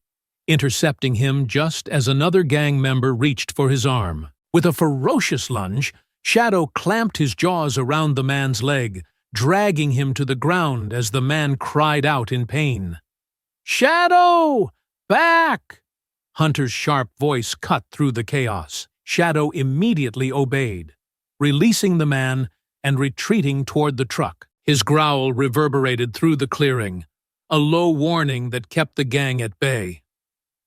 intercepting him just as another gang member reached for his arm. With a ferocious lunge, Shadow clamped his jaws around the man's leg, dragging him to the ground as the man cried out in pain. "Shadow! Back!" Hunter's sharp voice cut through the chaos. Shadow immediately obeyed, releasing the man and retreating toward the truck. His growl reverberated through the clearing, a low warning that kept the gang at bay.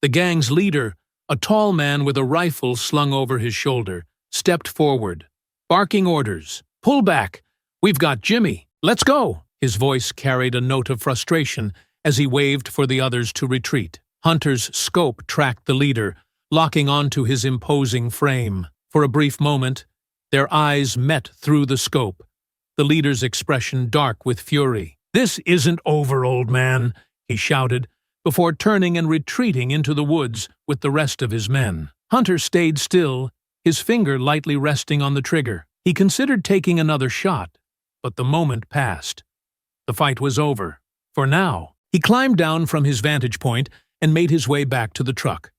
The gang's leader, a tall man with a rifle slung over his shoulder, stepped forward, barking orders. "Pull back! We've got Jimmy! Let's go!" His voice carried a note of frustration as he waved for the others to retreat. Hunter's scope tracked the leader, locking onto his imposing frame. For a brief moment, their eyes met through the scope, the leader's expression dark with fury. "This isn't over, old man," he shouted, before turning and retreating into the woods with the rest of his men. Hunter stayed still, his finger lightly resting on the trigger. He considered taking another shot, but the moment passed. The fight was over, for now. He climbed down from his vantage point and made his way back to the truck.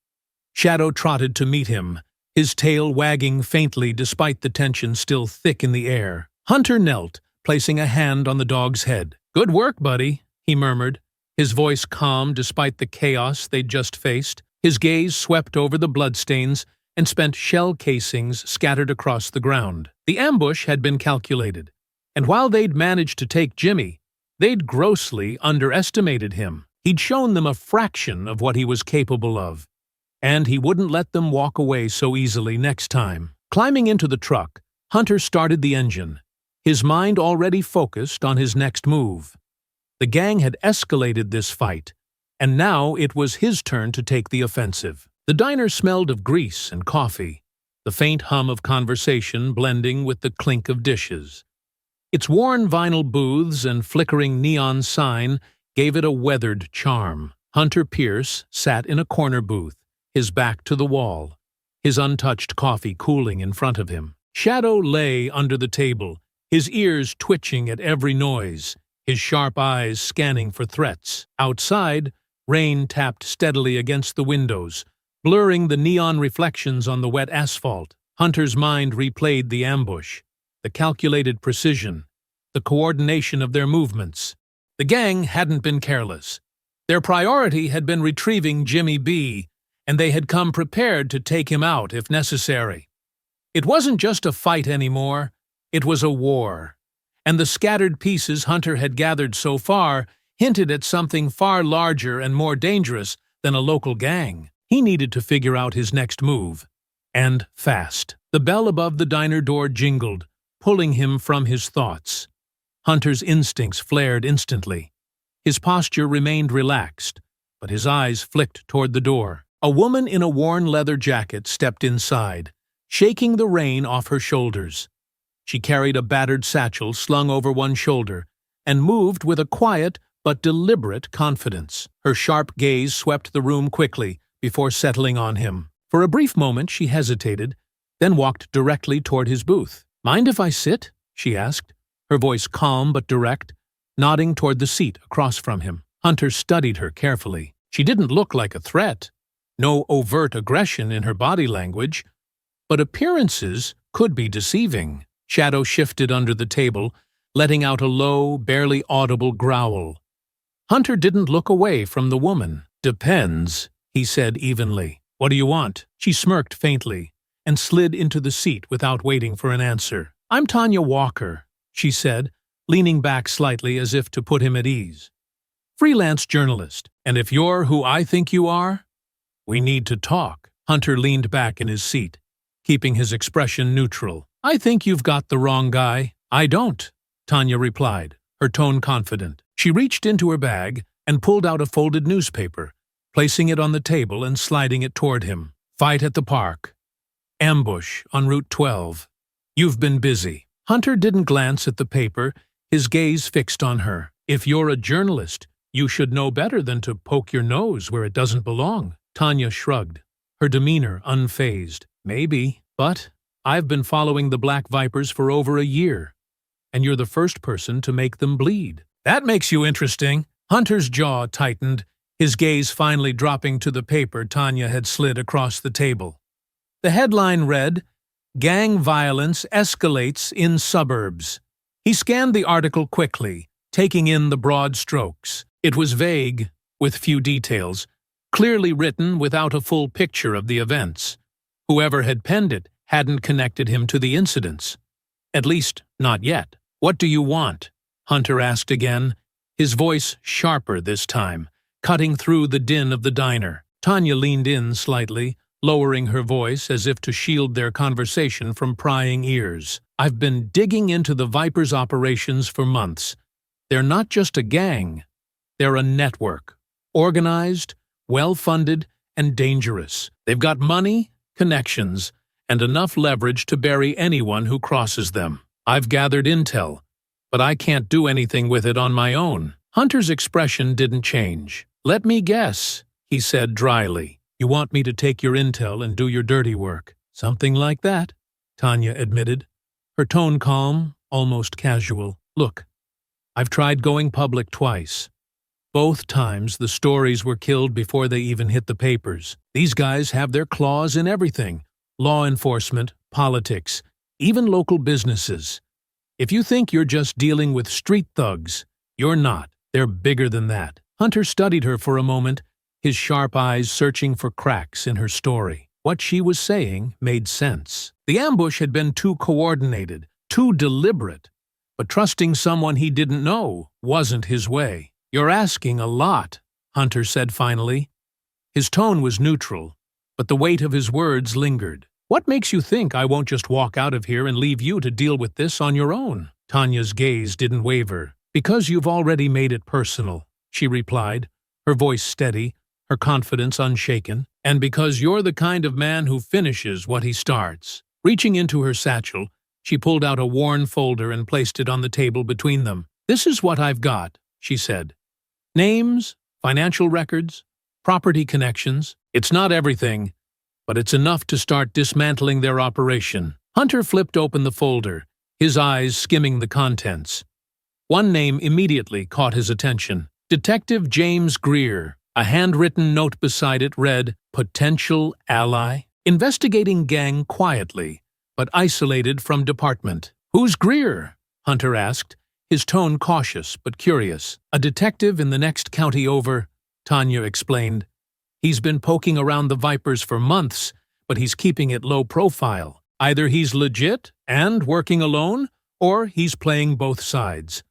Shadow trotted to meet him, his tail wagging faintly despite the tension still thick in the air. Hunter knelt, placing a hand on the dog's head. "Good work, buddy," he murmured, his voice calm despite the chaos they'd just faced. His gaze swept over the bloodstains and spent shell casings scattered across the ground. The ambush had been calculated, and while they'd managed to take Jimmy, they'd grossly underestimated him. He'd shown them a fraction of what he was capable of, and he wouldn't let them walk away so easily next time. Climbing into the truck, Hunter started the engine, his mind already focused on his next move. The gang had escalated this fight, and now it was his turn to take the offensive. The diner smelled of grease and coffee, the faint hum of conversation blending with the clink of dishes. Its worn vinyl booths and flickering neon sign gave it a weathered charm. Hunter Pierce sat in a corner booth, his back to the wall, his untouched coffee cooling in front of him. Shadow lay under the table, his ears twitching at every noise, his sharp eyes scanning for threats. Outside, rain tapped steadily against the windows, blurring the neon reflections on the wet asphalt. Hunter's mind replayed the ambush, the calculated precision, the coordination of their movements. The gang hadn't been careless. Their priority had been retrieving Jimmy B, and they had come prepared to take him out if necessary. It wasn't just a fight anymore, it was a war. And the scattered pieces Hunter had gathered so far hinted at something far larger and more dangerous than a local gang. He needed to figure out his next move. And fast. The bell above the diner door jingled, pulling him from his thoughts. Hunter's instincts flared instantly. His posture remained relaxed, but his eyes flicked toward the door. A woman in a worn leather jacket stepped inside, shaking the rain off her shoulders. She carried a battered satchel slung over one shoulder and moved with a quiet but deliberate confidence. Her sharp gaze swept the room quickly before settling on him. For a brief moment she hesitated, then walked directly toward his booth. "Mind if I sit?" she asked, her voice calm but direct, nodding toward the seat across from him. Hunter studied her carefully. She didn't look like a threat, no overt aggression in her body language, but appearances could be deceiving. Shadow shifted under the table, letting out a low, barely audible growl. Hunter didn't look away from the woman. "Depends," he said evenly. "What do you want?" She smirked faintly and slid into the seat without waiting for an answer. "I'm Tanya Walker," she said, leaning back slightly as if to put him at ease. "Freelance journalist. And if you're who I think you are, we need to talk." Hunter leaned back in his seat, keeping his expression neutral. "I think you've got the wrong guy." "I don't," Tanya replied, her tone confident. She reached into her bag and pulled out a folded newspaper, placing it on the table and sliding it toward him. "Fight at the park. Ambush on Route 12. You've been busy." Hunter didn't glance at the paper, his gaze fixed on her. "If you're a journalist, you should know better than to poke your nose where it doesn't belong." Tanya shrugged. her demeanor unfazed. Maybe, but I've been following the Black Vipers for over a year, and you're the first person to make them bleed. That makes you interesting. Hunter's jaw tightened, his gaze finally dropping to the paper Tanya had slid across the table. The headline read, "Gang Violence Escalates in Suburbs." He scanned the article quickly, taking in the broad strokes. It was vague, with few details, clearly written without a full picture of the events. Whoever had penned it hadn't connected him to the incidents. At least, not yet. "What do you want?" Hunter asked again, his voice sharper this time, cutting through the din of the diner. Tanya leaned in slightly, lowering her voice as if to shield their conversation from prying ears. "I've been digging into the Vipers' operations for months. They're not just a gang. They're a network. Organized, well-funded, and dangerous. They've got money, connections, and enough leverage to bury anyone who crosses them. I've gathered intel, but I can't do anything with it on my own." Hunter's expression didn't change. "Let me guess," he said dryly. "You want me to take your intel and do your dirty work?" "Something like that," Tanya admitted, her tone calm, almost casual. "Look, I've tried going public twice. Both times the stories were killed before they even hit the papers. These guys have their claws in everything: law enforcement, politics, even local businesses. If you think you're just dealing with street thugs, you're not. They're bigger than that." Hunter studied her for a moment, his sharp eyes searching for cracks in her story. What she was saying made sense. The ambush had been too coordinated, too deliberate, but trusting someone he didn't know wasn't his way. "You're asking a lot," Hunter said finally. His tone was neutral, but the weight of his words lingered. "What makes you think I won't just walk out of here and leave you to deal with this on your own?" Tanya's gaze didn't waver. "Because you've already made it personal," she replied, her voice steady, her confidence unshaken. "And because you're the kind of man who finishes what he starts." Reaching into her satchel, she pulled out a worn folder and placed it on the table between them. "This is what I've got," she said. "Names, financial records, property connections. It's not everything, but it's enough to start dismantling their operation." Hunter flipped open the folder, his eyes skimming the contents. One name immediately caught his attention: Detective James Greer. A handwritten note beside it read, "Potential ally? Investigating gang quietly, but isolated from department." "Who's Greer?" Hunter asked, his tone cautious but curious. "A detective in the next county over," Tanya explained. "He's been poking around the Vipers for months, but he's keeping it low profile. Either he's legit and working alone, or he's playing both sides.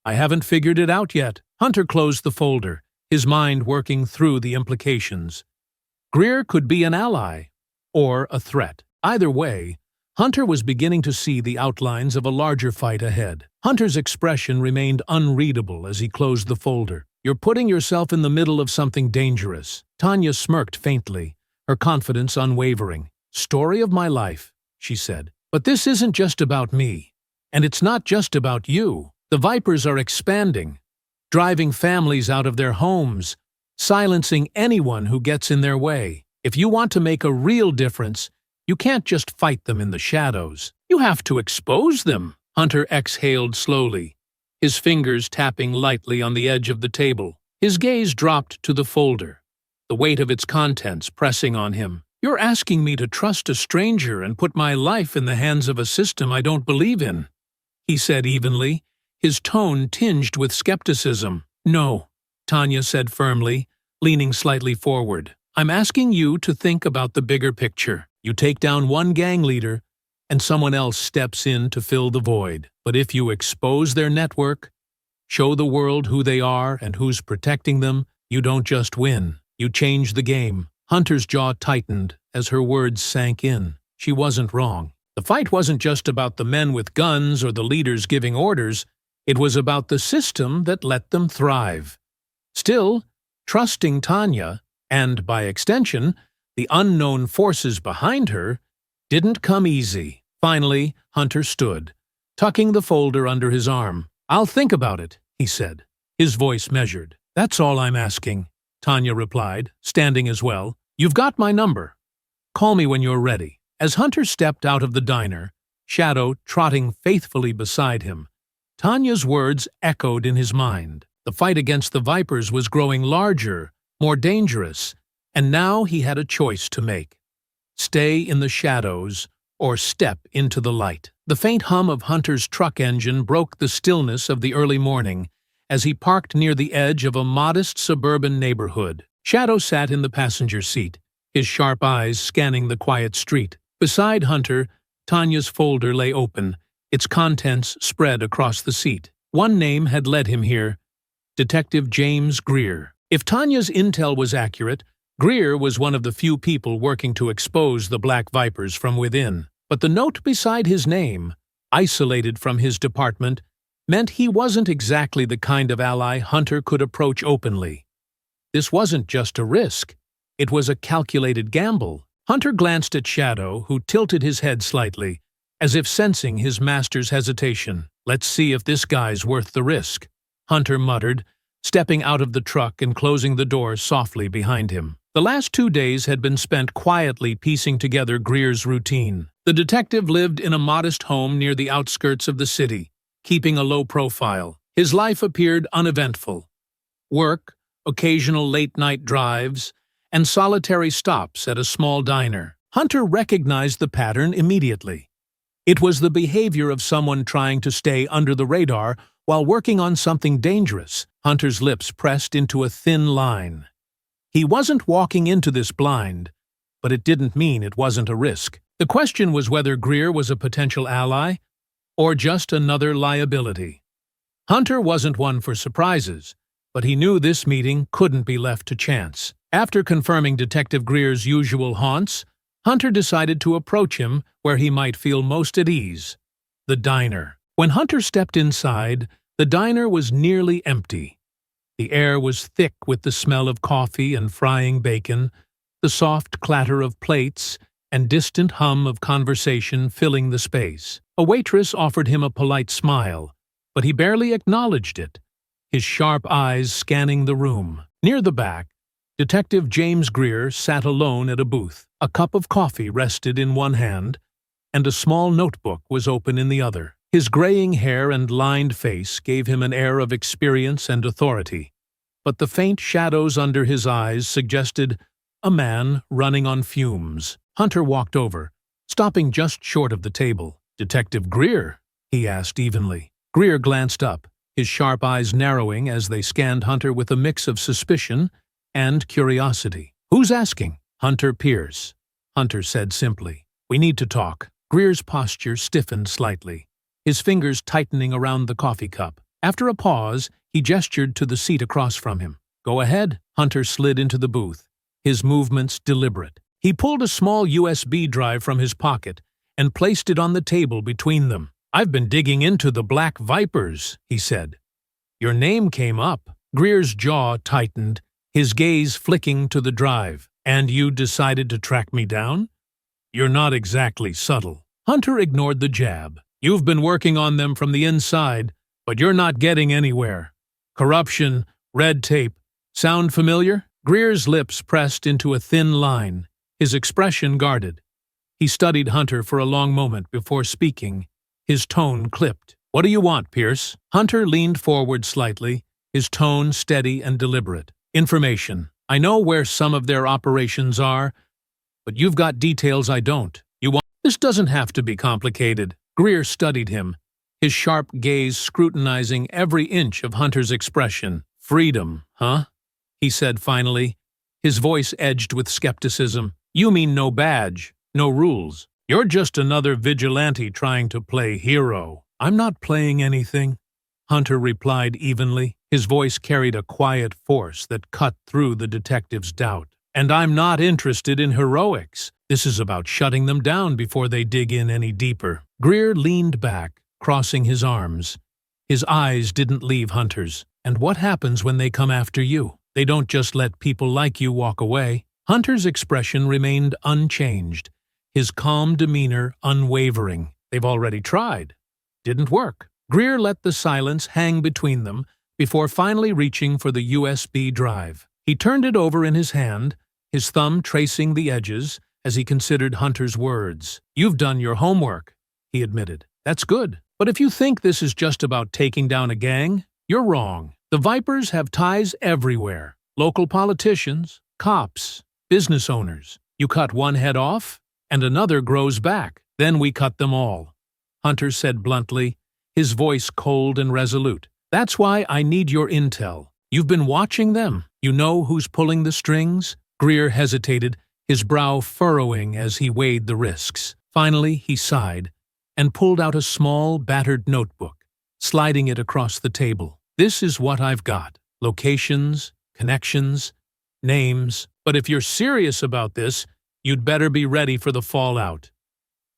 I haven't figured it out yet." Hunter closed the folder, his mind working through the implications. Greer could be an ally, or a threat. Either way, Hunter was beginning to see the outlines of a larger fight ahead. Hunter's expression remained unreadable as he closed the folder. "You're putting yourself in the middle of something dangerous." Tanya smirked faintly, her confidence unwavering. "Story of my life," she said. "But this isn't just about me. And it's not just about you. The Vipers are expanding, driving families out of their homes, silencing anyone who gets in their way. If you want to make a real difference, you can't just fight them in the shadows. You have to expose them." Hunter exhaled slowly, his fingers tapping lightly on the edge of the table. His gaze dropped to the folder, the weight of its contents pressing on him. "You're asking me to trust a stranger and put my life in the hands of a system I don't believe in," he said evenly, his tone tinged with skepticism. "No," Tanya said firmly, leaning slightly forward. "I'm asking you to think about the bigger picture. You take down one gang leader, and someone else steps in to fill the void. But if you expose their network, show the world who they are and who's protecting them, you don't just win, you change the game." Hunter's jaw tightened as her words sank in. She wasn't wrong. The fight wasn't just about the men with guns or the leaders giving orders. It was about the system that let them thrive. Still, trusting Tanya, and by extension, the unknown forces behind her, didn't come easy. Finally, Hunter stood, tucking the folder under his arm. "I'll think about it," he said, his voice measured. "That's all I'm asking," Tanya replied, standing as well. "You've got my number. Call me when you're ready." As Hunter stepped out of the diner, Shadow trotting faithfully beside him, Tanya's words echoed in his mind. The fight against the Vipers was growing larger, more dangerous, and now he had a choice to make. Stay in the shadows or step into the light. The faint hum of Hunter's truck engine broke the stillness of the early morning as he parked near the edge of a modest suburban neighborhood. Shadow sat in the passenger seat, his sharp eyes scanning the quiet street. Beside Hunter, Tanya's folder lay open, its contents spread across the seat. One name had led him here: Detective James Greer. If Tanya's intel was accurate, Greer was one of the few people working to expose the Black Vipers from within. But the note beside his name, isolated from his department, meant he wasn't exactly the kind of ally Hunter could approach openly. This wasn't just a risk. It was a calculated gamble. Hunter glanced at Shadow, who tilted his head slightly, as if sensing his master's hesitation. "Let's see if this guy's worth the risk," Hunter muttered, stepping out of the truck and closing the door softly behind him. The last 2 days had been spent quietly piecing together Greer's routine. The detective lived in a modest home near the outskirts of the city, keeping a low profile. His life appeared uneventful. Work, occasional late-night drives, and solitary stops at a small diner. Hunter recognized the pattern immediately. It was the behavior of someone trying to stay under the radar while working on something dangerous. Hunter's lips pressed into a thin line. He wasn't walking into this blind, but it didn't mean it wasn't a risk. The question was whether Greer was a potential ally or just another liability. Hunter wasn't one for surprises, but he knew this meeting couldn't be left to chance. After confirming Detective Greer's usual haunts, Hunter decided to approach him where he might feel most at ease: the diner. When Hunter stepped inside, the diner was nearly empty. The air was thick with the smell of coffee and frying bacon, the soft clatter of plates and distant hum of conversation filling the space. A waitress offered him a polite smile, but he barely acknowledged it, his sharp eyes scanning the room. Near the back, Detective James Greer sat alone at a booth. A cup of coffee rested in one hand, and a small notebook was open in the other. His graying hair and lined face gave him an air of experience and authority, but the faint shadows under his eyes suggested a man running on fumes. Hunter walked over, stopping just short of the table. "Detective Greer?" he asked evenly. Greer glanced up, his sharp eyes narrowing as they scanned Hunter with a mix of suspicion and curiosity. "Who's asking?" "Hunter Pierce," Hunter said simply. "We need to talk." Greer's posture stiffened slightly, his fingers tightening around the coffee cup. After a pause, he gestured to the seat across from him. "Go ahead." Hunter slid into the booth, his movements deliberate. He pulled a small USB drive from his pocket and placed it on the table between them. "I've been digging into the Black Vipers," he said. "Your name came up." Greer's jaw tightened, his gaze flicking to the drive. "And you decided to track me down? You're not exactly subtle." Hunter ignored the jab. "You've been working on them from the inside, but you're not getting anywhere. Corruption, red tape. Sound familiar?" Greer's lips pressed into a thin line, his expression guarded. He studied Hunter for a long moment before speaking, his tone clipped. "What do you want, Pierce?" Hunter leaned forward slightly, his tone steady and deliberate. "Information. I know where some of their operations are, but you've got details I don't. You want—" "This doesn't have to be complicated." Greer studied him, his sharp gaze scrutinizing every inch of Hunter's expression. "Freedom, huh?" he said finally, his voice edged with skepticism. "You mean no badge, no rules. You're just another vigilante trying to play hero." "I'm not playing anything," Hunter replied evenly. His voice carried a quiet force that cut through the detective's doubt. "And I'm not interested in heroics. This is about shutting them down before they dig in any deeper." Greer leaned back, crossing his arms. His eyes didn't leave Hunter's. "And what happens when they come after you? They don't just let people like you walk away." Hunter's expression remained unchanged, his calm demeanor unwavering. "They've already tried. Didn't work." Greer let the silence hang between them before finally reaching for the USB drive. He turned it over in his hand, his thumb tracing the edges as he considered Hunter's words. "You've done your homework," he admitted. "That's good. But if you think this is just about taking down a gang, you're wrong. The Vipers have ties everywhere. Local politicians, cops, business owners. You cut one head off, and another grows back. Then we cut them all," Hunter said bluntly, his voice cold and resolute. "That's why I need your intel. You've been watching them. You know who's pulling the strings?" Greer hesitated, his brow furrowing as he weighed the risks. Finally, he sighed and pulled out a small, battered notebook, sliding it across the table. "This is what I've got. Locations, connections, names. But if you're serious about this, you'd better be ready for the fallout.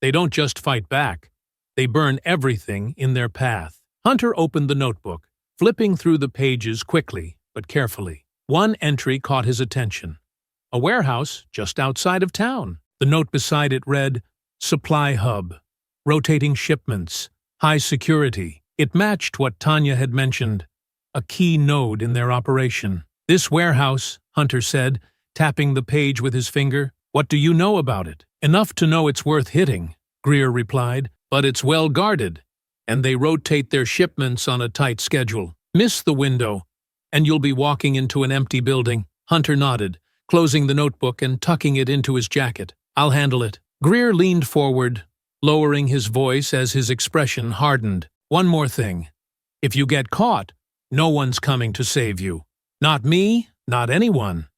They don't just fight back. They burn everything in their path." Hunter opened the notebook, flipping through the pages quickly but carefully. One entry caught his attention. A warehouse just outside of town. The note beside it read, "Supply hub. Rotating shipments. High security." It matched what Tanya had mentioned, a key node in their operation. "This warehouse," Hunter said, tapping the page with his finger. "What do you know about it?" "Enough to know it's worth hitting," Greer replied, "but it's well guarded, and they rotate their shipments on a tight schedule. Miss the window, and you'll be walking into an empty building." Hunter nodded, closing the notebook and tucking it into his jacket. "I'll handle it." Greer leaned forward, lowering his voice as his expression hardened. "One more thing. If you get caught, no one's coming to save you. Not me, not anyone.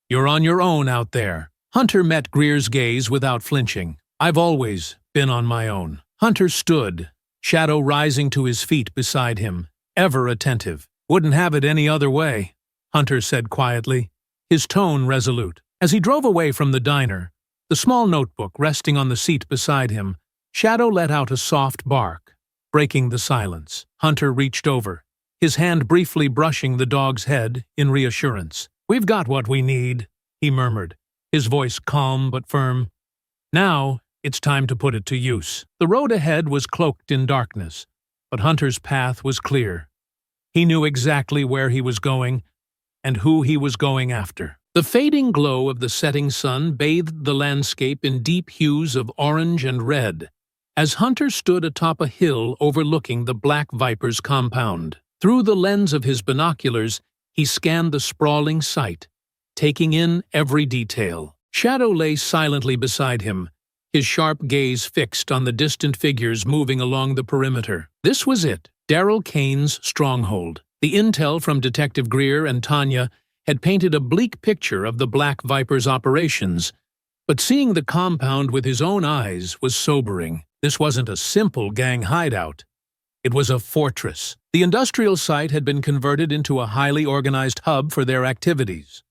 You're on your own out there." Hunter met Greer's gaze without flinching. "I've always been on my own." Hunter stood, Shadow rising to his feet beside him, ever attentive. "Wouldn't have it any other way," Hunter said quietly, his tone resolute. As he drove away from the diner, the small notebook resting on the seat beside him, Shadow let out a soft bark, breaking the silence. Hunter reached over, his hand briefly brushing the dog's head in reassurance. "We've got what we need," he murmured, his voice calm but firm. "Now, it's time to put it to use." The road ahead was cloaked in darkness, but Hunter's path was clear. He knew exactly where he was going and who he was going after. The fading glow of the setting sun bathed the landscape in deep hues of orange and red, as Hunter stood atop a hill overlooking the Black Viper's compound. Through the lens of his binoculars, he scanned the sprawling site, taking in every detail. Shadow lay silently beside him, his sharp gaze fixed on the distant figures moving along the perimeter. This was it, Daryl Kane's stronghold. The intel from Detective Greer and Tanya had painted a bleak picture of the Black Viper's operations, but seeing the compound with his own eyes was sobering. This wasn't a simple gang hideout. It was a fortress. The industrial site had been converted into a highly organized hub for their activities.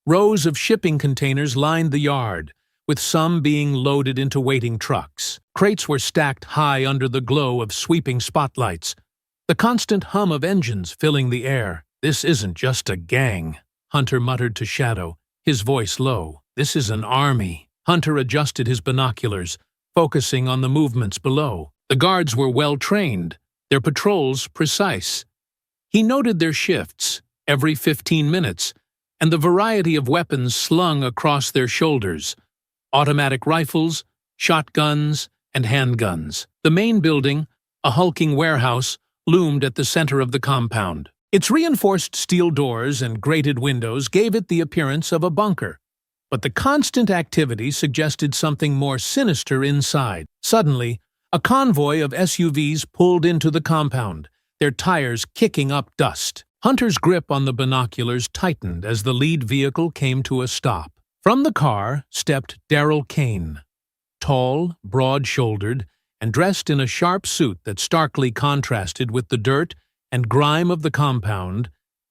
Rows of shipping containers lined the yard, with some being loaded into waiting trucks. Crates were stacked high under the glow of sweeping spotlights, the constant hum of engines filling the air. "This isn't just a gang," Hunter muttered to Shadow, his voice low. "This is an army." Hunter adjusted his binoculars, focusing on the movements below. The guards were well-trained, their patrols precise. He noted their shifts, every 15 minutes, and the variety of weapons slung across their shoulders: automatic rifles, shotguns, and handguns. The main building, a hulking warehouse, loomed at the center of the compound. Its reinforced steel doors and grated windows gave it the appearance of a bunker, but the constant activity suggested something more sinister inside. Suddenly, a convoy of SUVs pulled into the compound, their tires kicking up dust. Hunter's grip on the binoculars tightened as the lead vehicle came to a stop. From the car stepped Daryl Kane, tall, broad-shouldered, and dressed in a sharp suit that starkly contrasted with the dirt and grime of the compound.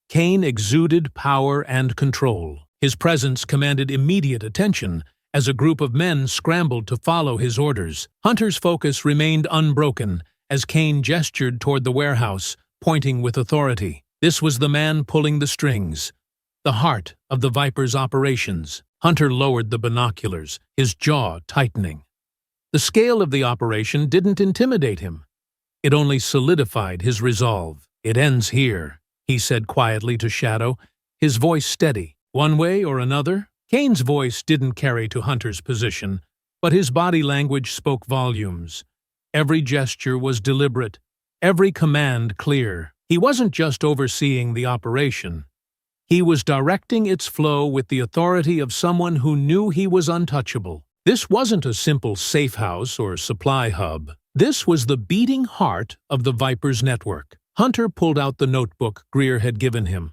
Kane exuded power and control. His presence commanded immediate attention as a group of men scrambled to follow his orders. Hunter's focus remained unbroken as Kane gestured toward the warehouse, pointing with authority. This was the man pulling the strings, the heart of the Viper's operations. Hunter lowered the binoculars, his jaw tightening. The scale of the operation didn't intimidate him. It only solidified his resolve. "It ends here," he said quietly to Shadow, his voice steady. "One way or another, Kane's voice didn't carry to Hunter's position, but his body language spoke volumes. Every gesture was deliberate, every command clear. He wasn't just overseeing the operation. He was directing its flow with the authority of someone who knew he was untouchable. This wasn't a simple safe house or supply hub. This was the beating heart of the Viper's network. Hunter pulled out the notebook Greer had given him,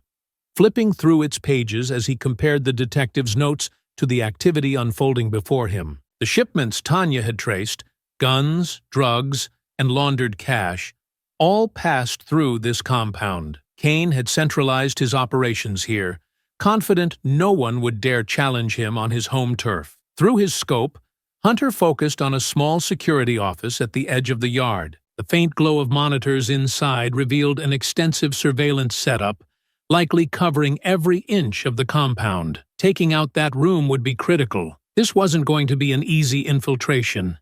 flipping through its pages as he compared the detective's notes to the activity unfolding before him. The shipments Tanya had traced, guns, drugs, and laundered cash, all passed through this compound. Kane had centralized his operations here, confident no one would dare challenge him on his home turf. Through his scope, Hunter focused on a small security office at the edge of the yard. The faint glow of monitors inside revealed an extensive surveillance setup, likely covering every inch of the compound. Taking out that room would be critical. This wasn't going to be an easy infiltration.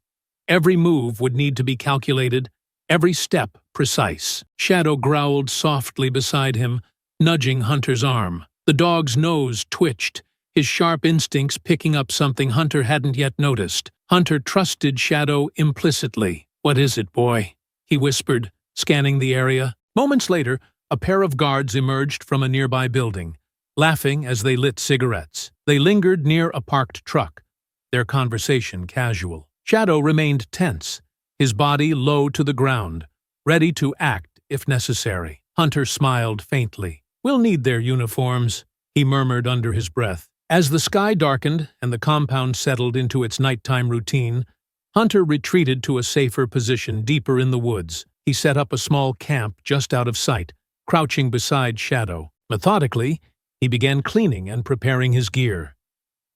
Every move would need to be calculated, every step precise. Shadow growled softly beside him, nudging Hunter's arm. The dog's nose twitched, his sharp instincts picking up something Hunter hadn't yet noticed. Hunter trusted Shadow implicitly. "What is it, boy?" he whispered, scanning the area. Moments later, a pair of guards emerged from a nearby building, laughing as they lit cigarettes. They lingered near a parked truck, their conversation casual. Shadow remained tense, his body low to the ground, ready to act if necessary. Hunter smiled faintly. "We'll need their uniforms," he murmured under his breath. As the sky darkened and the compound settled into its nighttime routine, Hunter retreated to a safer position deeper in the woods. He set up a small camp just out of sight, crouching beside Shadow. Methodically, he began cleaning and preparing his gear.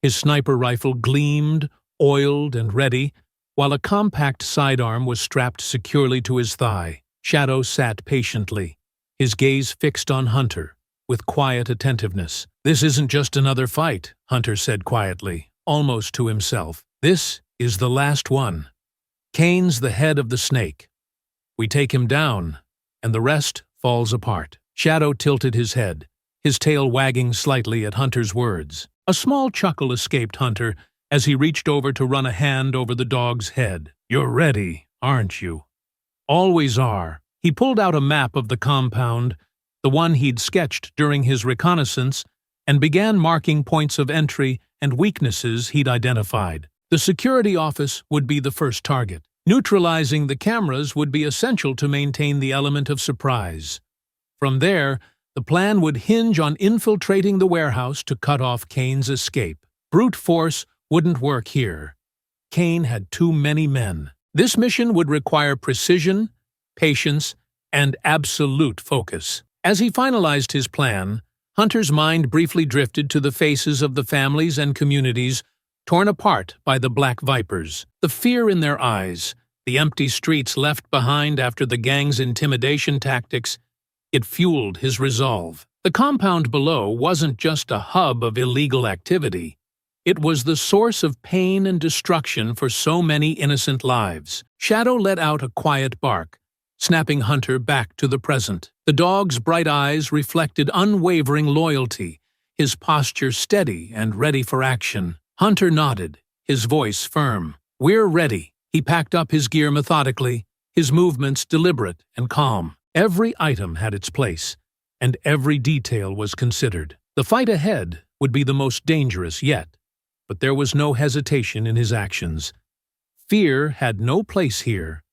His sniper rifle gleamed, oiled and ready, while a compact sidearm was strapped securely to his thigh. Shadow sat patiently, his gaze fixed on Hunter, with quiet attentiveness. "This isn't just another fight," Hunter said quietly, almost to himself. "This is the last one. Kane's the head of the snake. We take him down, and the rest falls apart." Shadow tilted his head, his tail wagging slightly at Hunter's words. A small chuckle escaped Hunter as he reached over to run a hand over the dog's head. "You're ready, aren't you?" "Always are." He pulled out a map of the compound, the one he'd sketched during his reconnaissance, and began marking points of entry and weaknesses he'd identified. The security office would be the first target. Neutralizing the cameras would be essential to maintain the element of surprise. From there, the plan would hinge on infiltrating the warehouse to cut off Kane's escape. Brute force wouldn't work here. Kane had too many men. This mission would require precision, patience, and absolute focus. As he finalized his plan, Hunter's mind briefly drifted to the faces of the families and communities torn apart by the Black Vipers. The fear in their eyes, the empty streets left behind after the gang's intimidation tactics, it fueled his resolve. The compound below wasn't just a hub of illegal activity. It was the source of pain and destruction for so many innocent lives. Shadow let out a quiet bark, snapping Hunter back to the present. The dog's bright eyes reflected unwavering loyalty, his posture steady and ready for action. Hunter nodded, his voice firm. "We're ready." He packed up his gear methodically, his movements deliberate and calm. Every item had its place, and every detail was considered. The fight ahead would be the most dangerous yet, but there was no hesitation in his actions. Fear had no place here,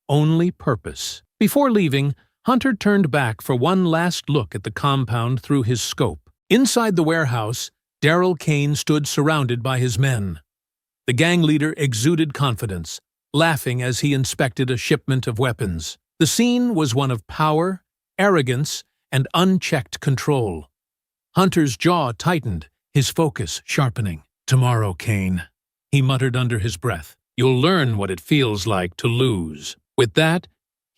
only purpose. Before leaving, Hunter turned back for one last look at the compound through his scope. Inside the warehouse, Daryl Kane stood surrounded by his men. The gang leader exuded confidence, laughing as he inspected a shipment of weapons. The scene was one of power, arrogance, and unchecked control. Hunter's jaw tightened, his focus sharpening. "Tomorrow, Kane," he muttered under his breath. "You'll learn what it feels like to lose." With that,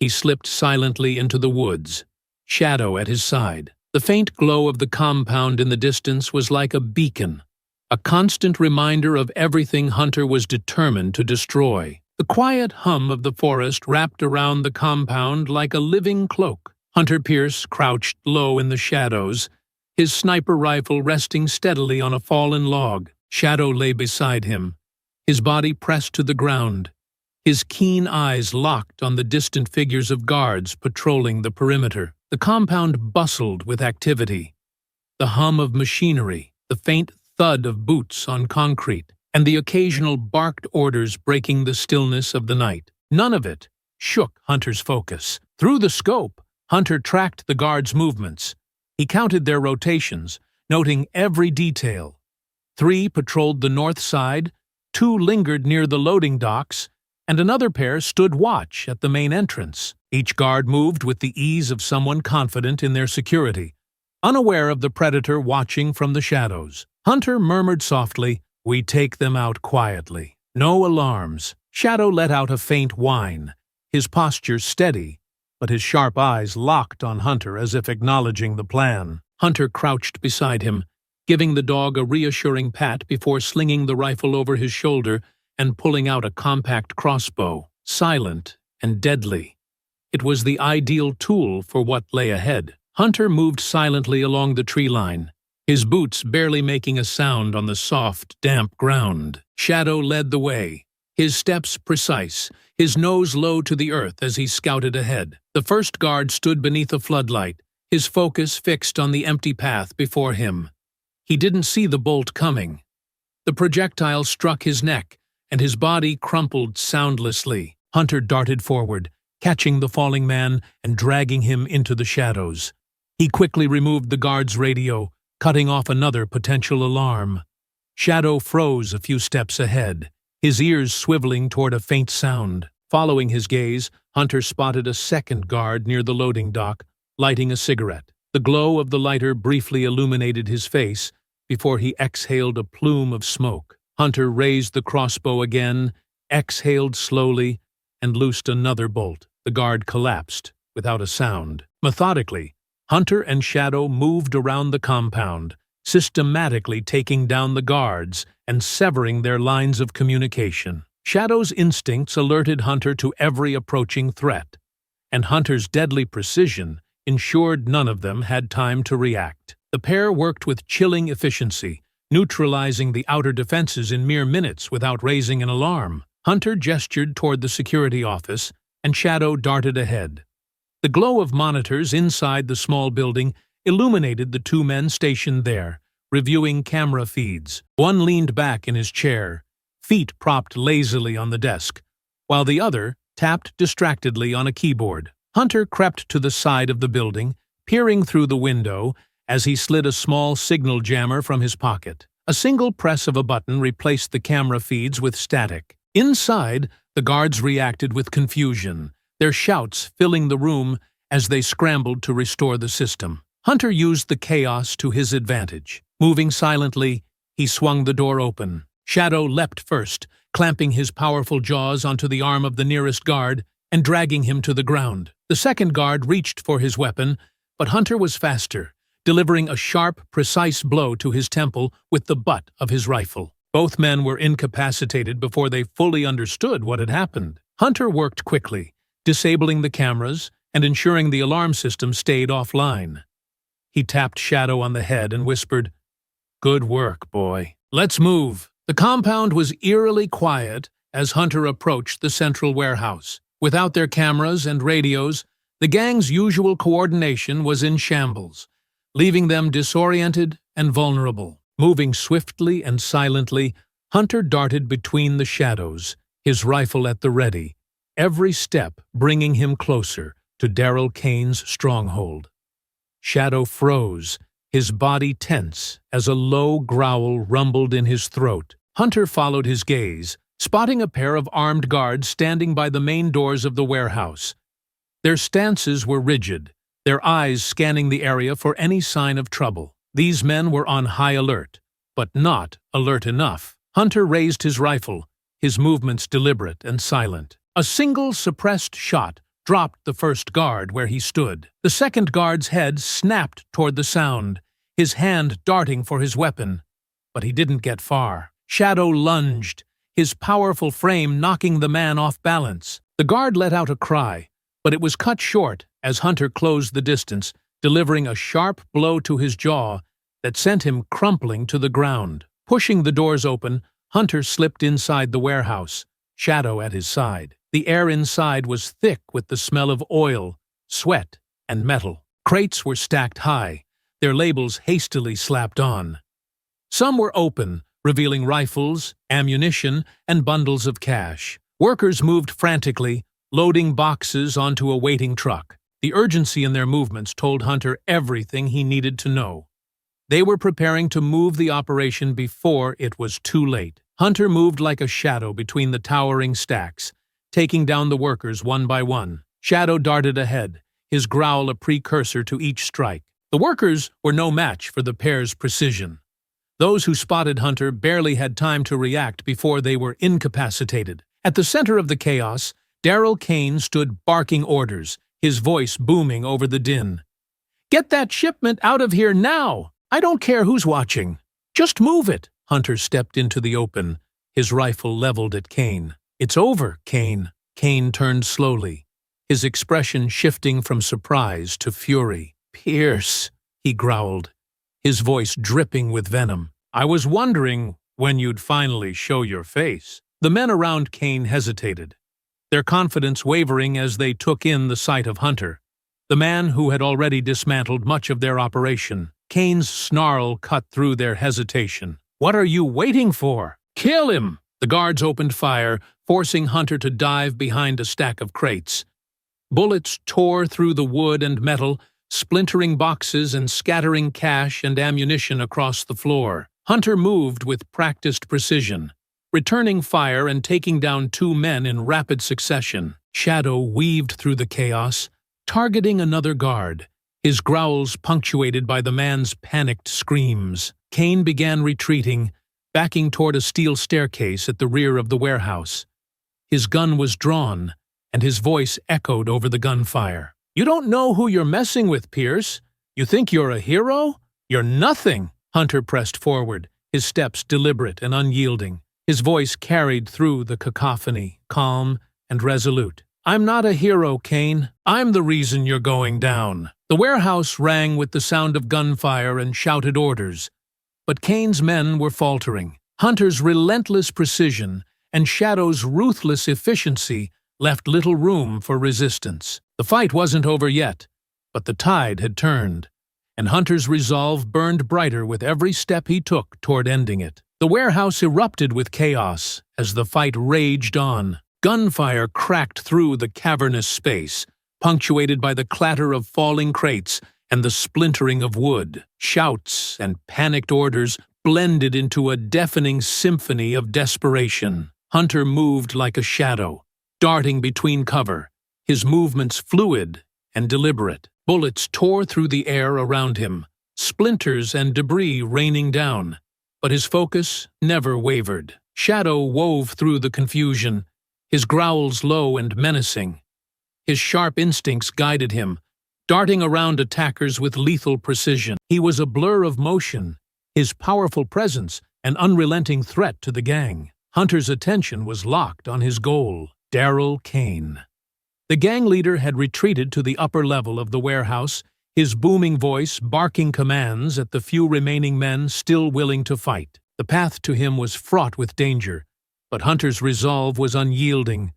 he slipped silently into the woods, Shadow at his side. The faint glow of the compound in the distance was like a beacon, a constant reminder of everything Hunter was determined to destroy. The quiet hum of the forest wrapped around the compound like a living cloak. Hunter Pierce crouched low in the shadows, his sniper rifle resting steadily on a fallen log. Shadow lay beside him, his body pressed to the ground, his keen eyes locked on the distant figures of guards patrolling the perimeter. The compound bustled with activity. The hum of machinery, the faint thud of boots on concrete, and the occasional barked orders breaking the stillness of the night. None of it shook Hunter's focus. Through the scope, Hunter tracked the guards' movements. He counted their rotations, noting every detail. 3 patrolled the north side, 2 lingered near the loading docks, and another pair stood watch at the main entrance. Each guard moved with the ease of someone confident in their security, unaware of the predator watching from the shadows. Hunter murmured softly, "We take them out quietly. No alarms." Shadow let out a faint whine, his posture steady, but his sharp eyes locked on Hunter as if acknowledging the plan. Hunter crouched beside him, giving the dog a reassuring pat before slinging the rifle over his shoulder and pulling out a compact crossbow, silent and deadly. It was the ideal tool for what lay ahead. Hunter moved silently along the tree line, his boots barely making a sound on the soft, damp ground. Shadow led the way, his steps precise, his nose low to the earth as he scouted ahead. The first guard stood beneath a floodlight, his focus fixed on the empty path before him. He didn't see the bolt coming. The projectile struck his neck, and his body crumpled soundlessly. Hunter darted forward, catching the falling man and dragging him into the shadows. He quickly removed the guard's radio, cutting off another potential alarm. Shadow froze a few steps ahead, his ears swiveling toward a faint sound. Following his gaze, Hunter spotted a second guard near the loading dock, lighting a cigarette. The glow of the lighter briefly illuminated his face before he exhaled a plume of smoke. Hunter raised the crossbow again, exhaled slowly, and loosed another bolt. The guard collapsed, without a sound. Methodically, Hunter and Shadow moved around the compound, systematically taking down the guards and severing their lines of communication. Shadow's instincts alerted Hunter to every approaching threat, and Hunter's deadly precision ensured none of them had time to react. The pair worked with chilling efficiency, neutralizing the outer defenses in mere minutes without raising an alarm. Hunter gestured toward the security office, and Shadow darted ahead. The glow of monitors inside the small building illuminated the 2 men stationed there, reviewing camera feeds. One leaned back in his chair, feet propped lazily on the desk, while the other tapped distractedly on a keyboard. Hunter crept to the side of the building, peering through the window as he slid a small signal jammer from his pocket. A single press of a button replaced the camera feeds with static. Inside, the guards reacted with confusion, their shouts filling the room as they scrambled to restore the system. Hunter used the chaos to his advantage. Moving silently, he swung the door open. Shadow leapt first, clamping his powerful jaws onto the arm of the nearest guard and dragging him to the ground. The second guard reached for his weapon, but Hunter was faster, delivering a sharp, precise blow to his temple with the butt of his rifle. Both men were incapacitated before they fully understood what had happened. Hunter worked quickly, disabling the cameras and ensuring the alarm system stayed offline. He tapped Shadow on the head and whispered, "Good work, boy. Let's move." The compound was eerily quiet as Hunter approached the central warehouse. Without their cameras and radios, the gang's usual coordination was in shambles, leaving them disoriented and vulnerable. Moving swiftly and silently, Hunter darted between the shadows, his rifle at the ready, every step bringing him closer to Daryl Kane's stronghold. Shadow froze, his body tense as a low growl rumbled in his throat. Hunter followed his gaze, spotting a pair of armed guards standing by the main doors of the warehouse. Their stances were rigid, their eyes scanning the area for any sign of trouble. These men were on high alert, but not alert enough. Hunter raised his rifle, his movements deliberate and silent. A single suppressed shot dropped the first guard where he stood. The second guard's head snapped toward the sound, his hand darting for his weapon, but he didn't get far. Shadow lunged, his powerful frame knocking the man off balance. The guard let out a cry, but it was cut short as Hunter closed the distance, delivering a sharp blow to his jaw that sent him crumpling to the ground. Pushing the doors open, Hunter slipped inside the warehouse, Shadow at his side. The air inside was thick with the smell of oil, sweat, and metal. Crates were stacked high, their labels hastily slapped on. Some were open, revealing rifles, ammunition, and bundles of cash. Workers moved frantically, loading boxes onto a waiting truck. The urgency in their movements told Hunter everything he needed to know. They were preparing to move the operation before it was too late. Hunter moved like a shadow between the towering stacks, taking down the workers one by one. Shadow darted ahead, his growl a precursor to each strike. The workers were no match for the pair's precision. Those who spotted Hunter barely had time to react before they were incapacitated. At the center of the chaos, Daryl Kane stood barking orders, his voice booming over the din. "Get that shipment out of here now! I don't care who's watching. Just move it!" Hunter stepped into the open, his rifle leveled at Kane. "It's over, Kane." Kane turned slowly, his expression shifting from surprise to fury. "Pierce," he growled, his voice dripping with venom. "I was wondering when you'd finally show your face." The men around Kane hesitated, their confidence wavering as they took in the sight of Hunter, the man who had already dismantled much of their operation. Kane's snarl cut through their hesitation. "What are you waiting for? Kill him!" The guards opened fire, forcing Hunter to dive behind a stack of crates. Bullets tore through the wood and metal, splintering boxes and scattering cash and ammunition across the floor. Hunter moved with practiced precision, returning fire and taking down two men in rapid succession. Shadow weaved through the chaos, targeting another guard, his growls punctuated by the man's panicked screams. Kane began retreating, backing toward a steel staircase at the rear of the warehouse. His gun was drawn, and his voice echoed over the gunfire. "You don't know who you're messing with, Pierce. You think you're a hero? You're nothing." Hunter pressed forward, his steps deliberate and unyielding. His voice carried through the cacophony, calm and resolute. "I'm not a hero, Kane. I'm the reason you're going down." The warehouse rang with the sound of gunfire and shouted orders, but Kane's men were faltering. Hunter's relentless precision and Shadow's ruthless efficiency left little room for resistance. The fight wasn't over yet, but the tide had turned, and Hunter's resolve burned brighter with every step he took toward ending it. The warehouse erupted with chaos as the fight raged on. Gunfire cracked through the cavernous space, punctuated by the clatter of falling crates and the splintering of wood. Shouts and panicked orders blended into a deafening symphony of desperation. Hunter moved like a shadow, darting between cover, his movements fluid and deliberate. Bullets tore through the air around him, splinters and debris raining down, but his focus never wavered. Shadow wove through the confusion, his growls low and menacing. His sharp instincts guided him, darting around attackers with lethal precision. He was a blur of motion, his powerful presence an unrelenting threat to the gang. Hunter's attention was locked on his goal, Daryl Kane. The gang leader had retreated to the upper level of the warehouse, his booming voice barking commands at the few remaining men still willing to fight. The path to him was fraught with danger, but Hunter's resolve was unyielding.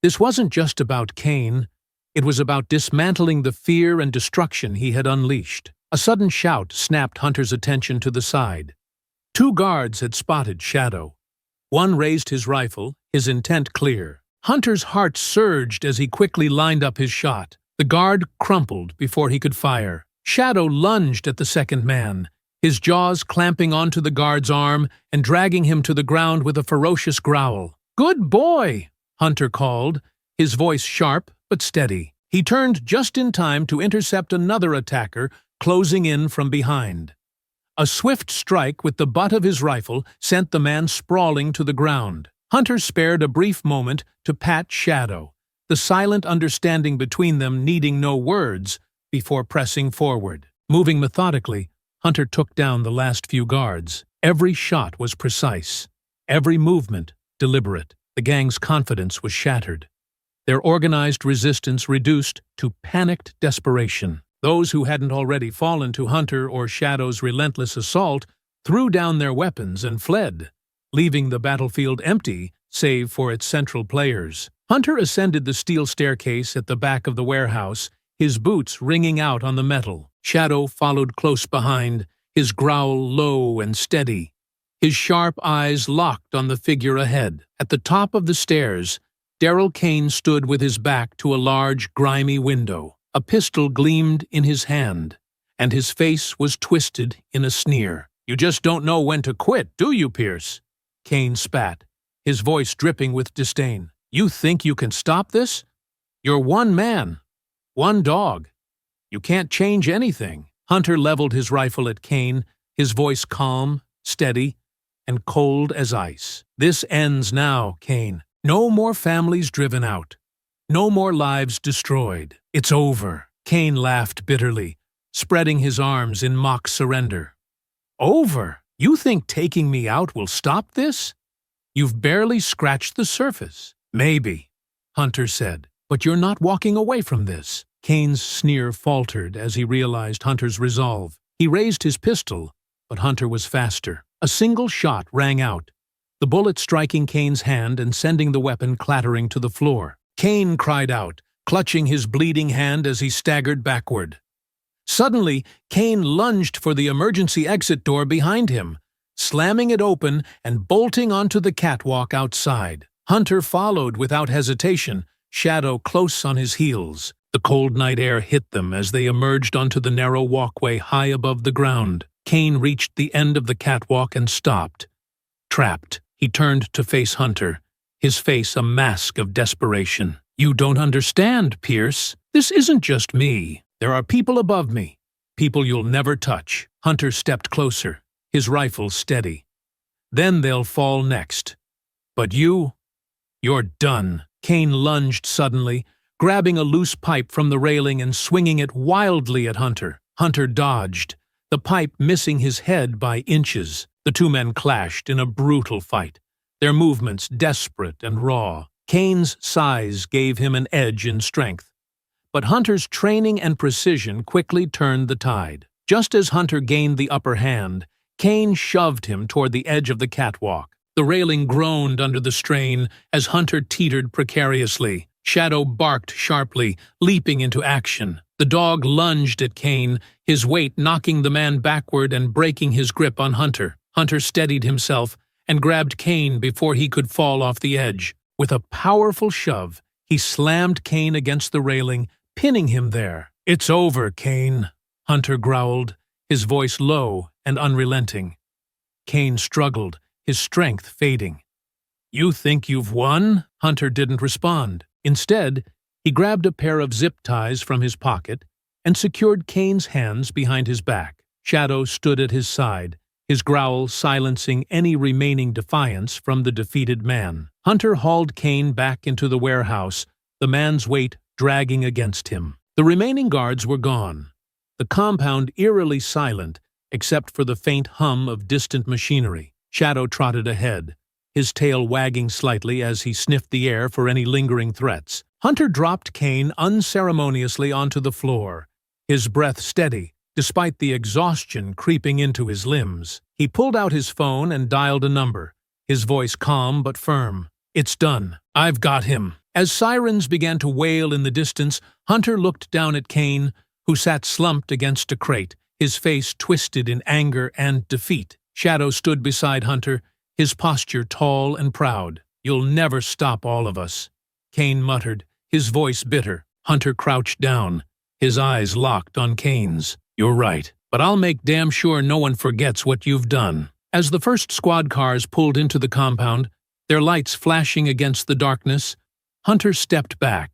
This wasn't just about Kane, it was about dismantling the fear and destruction he had unleashed. A sudden shout snapped Hunter's attention to the side. Two guards had spotted Shadow. One raised his rifle, his intent clear. Hunter's heart surged as he quickly lined up his shot. The guard crumpled before he could fire. Shadow lunged at the second man, his jaws clamping onto the guard's arm and dragging him to the ground with a ferocious growl. "Good boy!" Hunter called, his voice sharp but steady. He turned just in time to intercept another attacker closing in from behind. A swift strike with the butt of his rifle sent the man sprawling to the ground. Hunter spared a brief moment to pat Shadow, the silent understanding between them needing no words, before pressing forward. Moving methodically, Hunter took down the last few guards. Every shot was precise, every movement deliberate. The gang's confidence was shattered, their organized resistance reduced to panicked desperation. Those who hadn't already fallen to Hunter or Shadow's relentless assault threw down their weapons and fled, leaving the battlefield empty save for its central players. Hunter ascended the steel staircase at the back of the warehouse, his boots ringing out on the metal. Shadow followed close behind, his growl low and steady, his sharp eyes locked on the figure ahead. At the top of the stairs, Daryl Kane stood with his back to a large, grimy window. A pistol gleamed in his hand, and his face was twisted in a sneer. "You just don't know when to quit, do you, Pierce?" Kane spat, his voice dripping with disdain. "You think you can stop this? You're one man, one dog. You can't change anything." Hunter leveled his rifle at Kane, his voice calm, steady, and cold as ice. "This ends now, Kane. No more families driven out. No more lives destroyed. It's over." Kane laughed bitterly, spreading his arms in mock surrender. "Over? You think taking me out will stop this? You've barely scratched the surface." "Maybe," Hunter said, "but you're not walking away from this." Kane's sneer faltered as he realized Hunter's resolve. He raised his pistol, but Hunter was faster. A single shot rang out, the bullet striking Kane's hand and sending the weapon clattering to the floor. Kane cried out, clutching his bleeding hand as he staggered backward. Suddenly, Kane lunged for the emergency exit door behind him, slamming it open and bolting onto the catwalk outside. Hunter followed without hesitation, Shadow close on his heels. The cold night air hit them as they emerged onto the narrow walkway high above the ground. Kane reached the end of the catwalk and stopped. Trapped, he turned to face Hunter, his face a mask of desperation. "You don't understand, Pierce. This isn't just me. There are people above me, people you'll never touch." Hunter stepped closer, his rifle steady. "Then they'll fall next. But you're done." Kane lunged suddenly, grabbing a loose pipe from the railing and swinging it wildly at Hunter. Hunter dodged, the pipe missing his head by inches. The two men clashed in a brutal fight, their movements desperate and raw. Kane's size gave him an edge in strength, but Hunter's training and precision quickly turned the tide. Just as Hunter gained the upper hand, Kane shoved him toward the edge of the catwalk. The railing groaned under the strain as Hunter teetered precariously. Shadow barked sharply, leaping into action. The dog lunged at Kane, his weight knocking the man backward and breaking his grip on Hunter. Hunter steadied himself and grabbed Kane before he could fall off the edge. With a powerful shove, he slammed Kane against the railing, pinning him there. "It's over, Kane," Hunter growled, his voice low and unrelenting. Kane struggled, his strength fading. "You think you've won?" Hunter didn't respond. Instead, he grabbed a pair of zip ties from his pocket and secured Kane's hands behind his back. Shadow stood at his side, his growl silencing any remaining defiance from the defeated man. Hunter hauled Kane back into the warehouse, the man's weight dragging against him. The remaining guards were gone, the compound eerily silent except for the faint hum of distant machinery. Shadow trotted ahead, his tail wagging slightly as he sniffed the air for any lingering threats. Hunter dropped Kane unceremoniously onto the floor, his breath steady, despite the exhaustion creeping into his limbs. He pulled out his phone and dialed a number, his voice calm but firm. "It's done. I've got him." As sirens began to wail in the distance, Hunter looked down at Kane, who sat slumped against a crate, his face twisted in anger and defeat. Shadow stood beside Hunter, his posture tall and proud. "You'll never stop all of us," Kane muttered, his voice bitter. Hunter crouched down, his eyes locked on Kane's. "You're right, but I'll make damn sure no one forgets what you've done." As the first squad cars pulled into the compound, their lights flashing against the darkness, Hunter stepped back,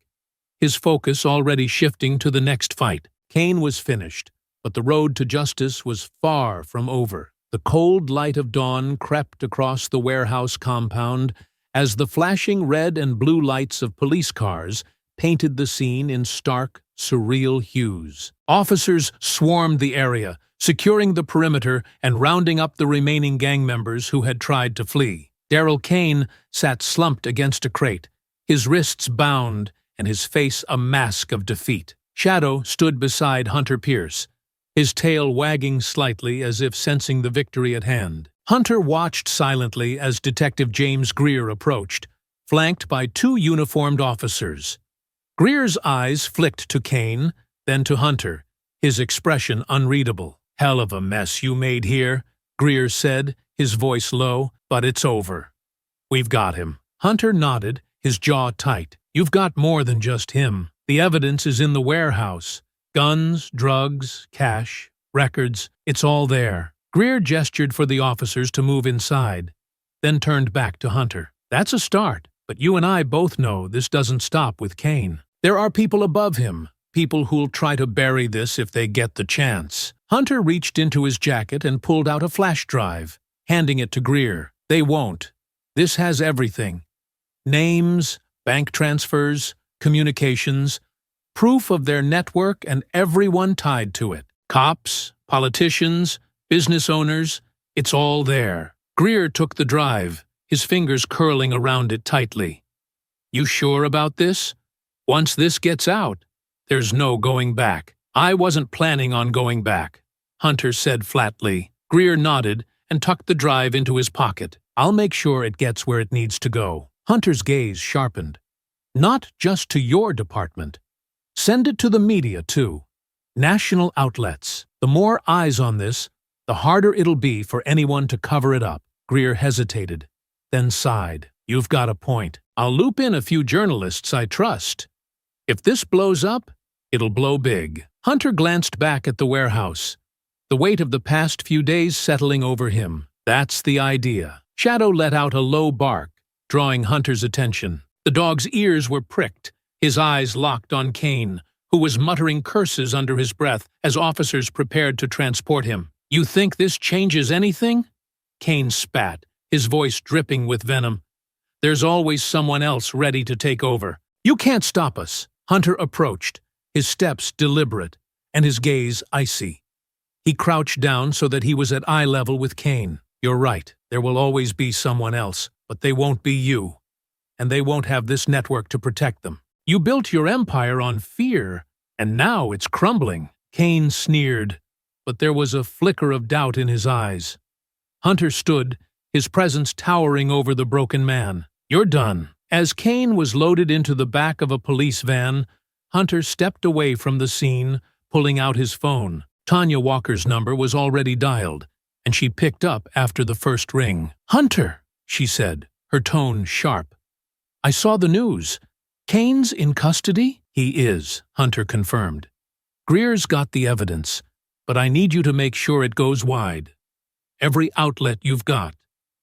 his focus already shifting to the next fight. Kane was finished, but the road to justice was far from over. The cold light of dawn crept across the warehouse compound as the flashing red and blue lights of police cars painted the scene in stark, surreal hues. Officers swarmed the area, securing the perimeter and rounding up the remaining gang members who had tried to flee. Daryl Kane sat slumped against a crate, his wrists bound and his face a mask of defeat. Shadow stood beside Hunter Pierce, his tail wagging slightly as if sensing the victory at hand. Hunter watched silently as Detective James Greer approached, flanked by two uniformed officers. Greer's eyes flicked to Kane, then to Hunter, his expression unreadable. "Hell of a mess you made here," Greer said, his voice low, "but it's over. We've got him." Hunter nodded, his jaw tight. "You've got more than just him. The evidence is in the warehouse. Guns, drugs, cash, records, it's all there." Greer gestured for the officers to move inside, then turned back to Hunter. "That's a start, but you and I both know this doesn't stop with Kane. There are people above him, people who'll try to bury this if they get the chance." Hunter reached into his jacket and pulled out a flash drive, handing it to Greer. "They won't. This has everything. Names, bank transfers, communications, proof of their network and everyone tied to it. Cops, politicians, business owners, it's all there." Greer took the drive, his fingers curling around it tightly. "You sure about this? Once this gets out, there's no going back." "I wasn't planning on going back," Hunter said flatly. Greer nodded and tucked the drive into his pocket. "I'll make sure it gets where it needs to go." Hunter's gaze sharpened. "Not just to your department. Send it to the media, too. National outlets. The more eyes on this, the harder it'll be for anyone to cover it up." Greer hesitated, then sighed. "You've got a point. I'll loop in a few journalists I trust. If this blows up, it'll blow big." Hunter glanced back at the warehouse, the weight of the past few days settling over him. "That's the idea." Shadow let out a low bark, drawing Hunter's attention. The dog's ears were pricked, his eyes locked on Kane, who was muttering curses under his breath as officers prepared to transport him. "You think this changes anything?" Kane spat, his voice dripping with venom. "There's always someone else ready to take over. You can't stop us." Hunter approached, his steps deliberate, and his gaze icy. He crouched down so that he was at eye level with Kane. "You're right, there will always be someone else, but they won't be you. And they won't have this network to protect them. You built your empire on fear, and now it's crumbling." Kane sneered, but there was a flicker of doubt in his eyes. Hunter stood, his presence towering over the broken man. "You're done." As Kane was loaded into the back of a police van, Hunter stepped away from the scene, pulling out his phone. Tanya Walker's number was already dialed, and she picked up after the first ring. "Hunter," she said, her tone sharp. "I saw the news. Kane's in custody?" "He is," Hunter confirmed. "Greer's got the evidence, but I need you to make sure it goes wide. Every outlet you've got,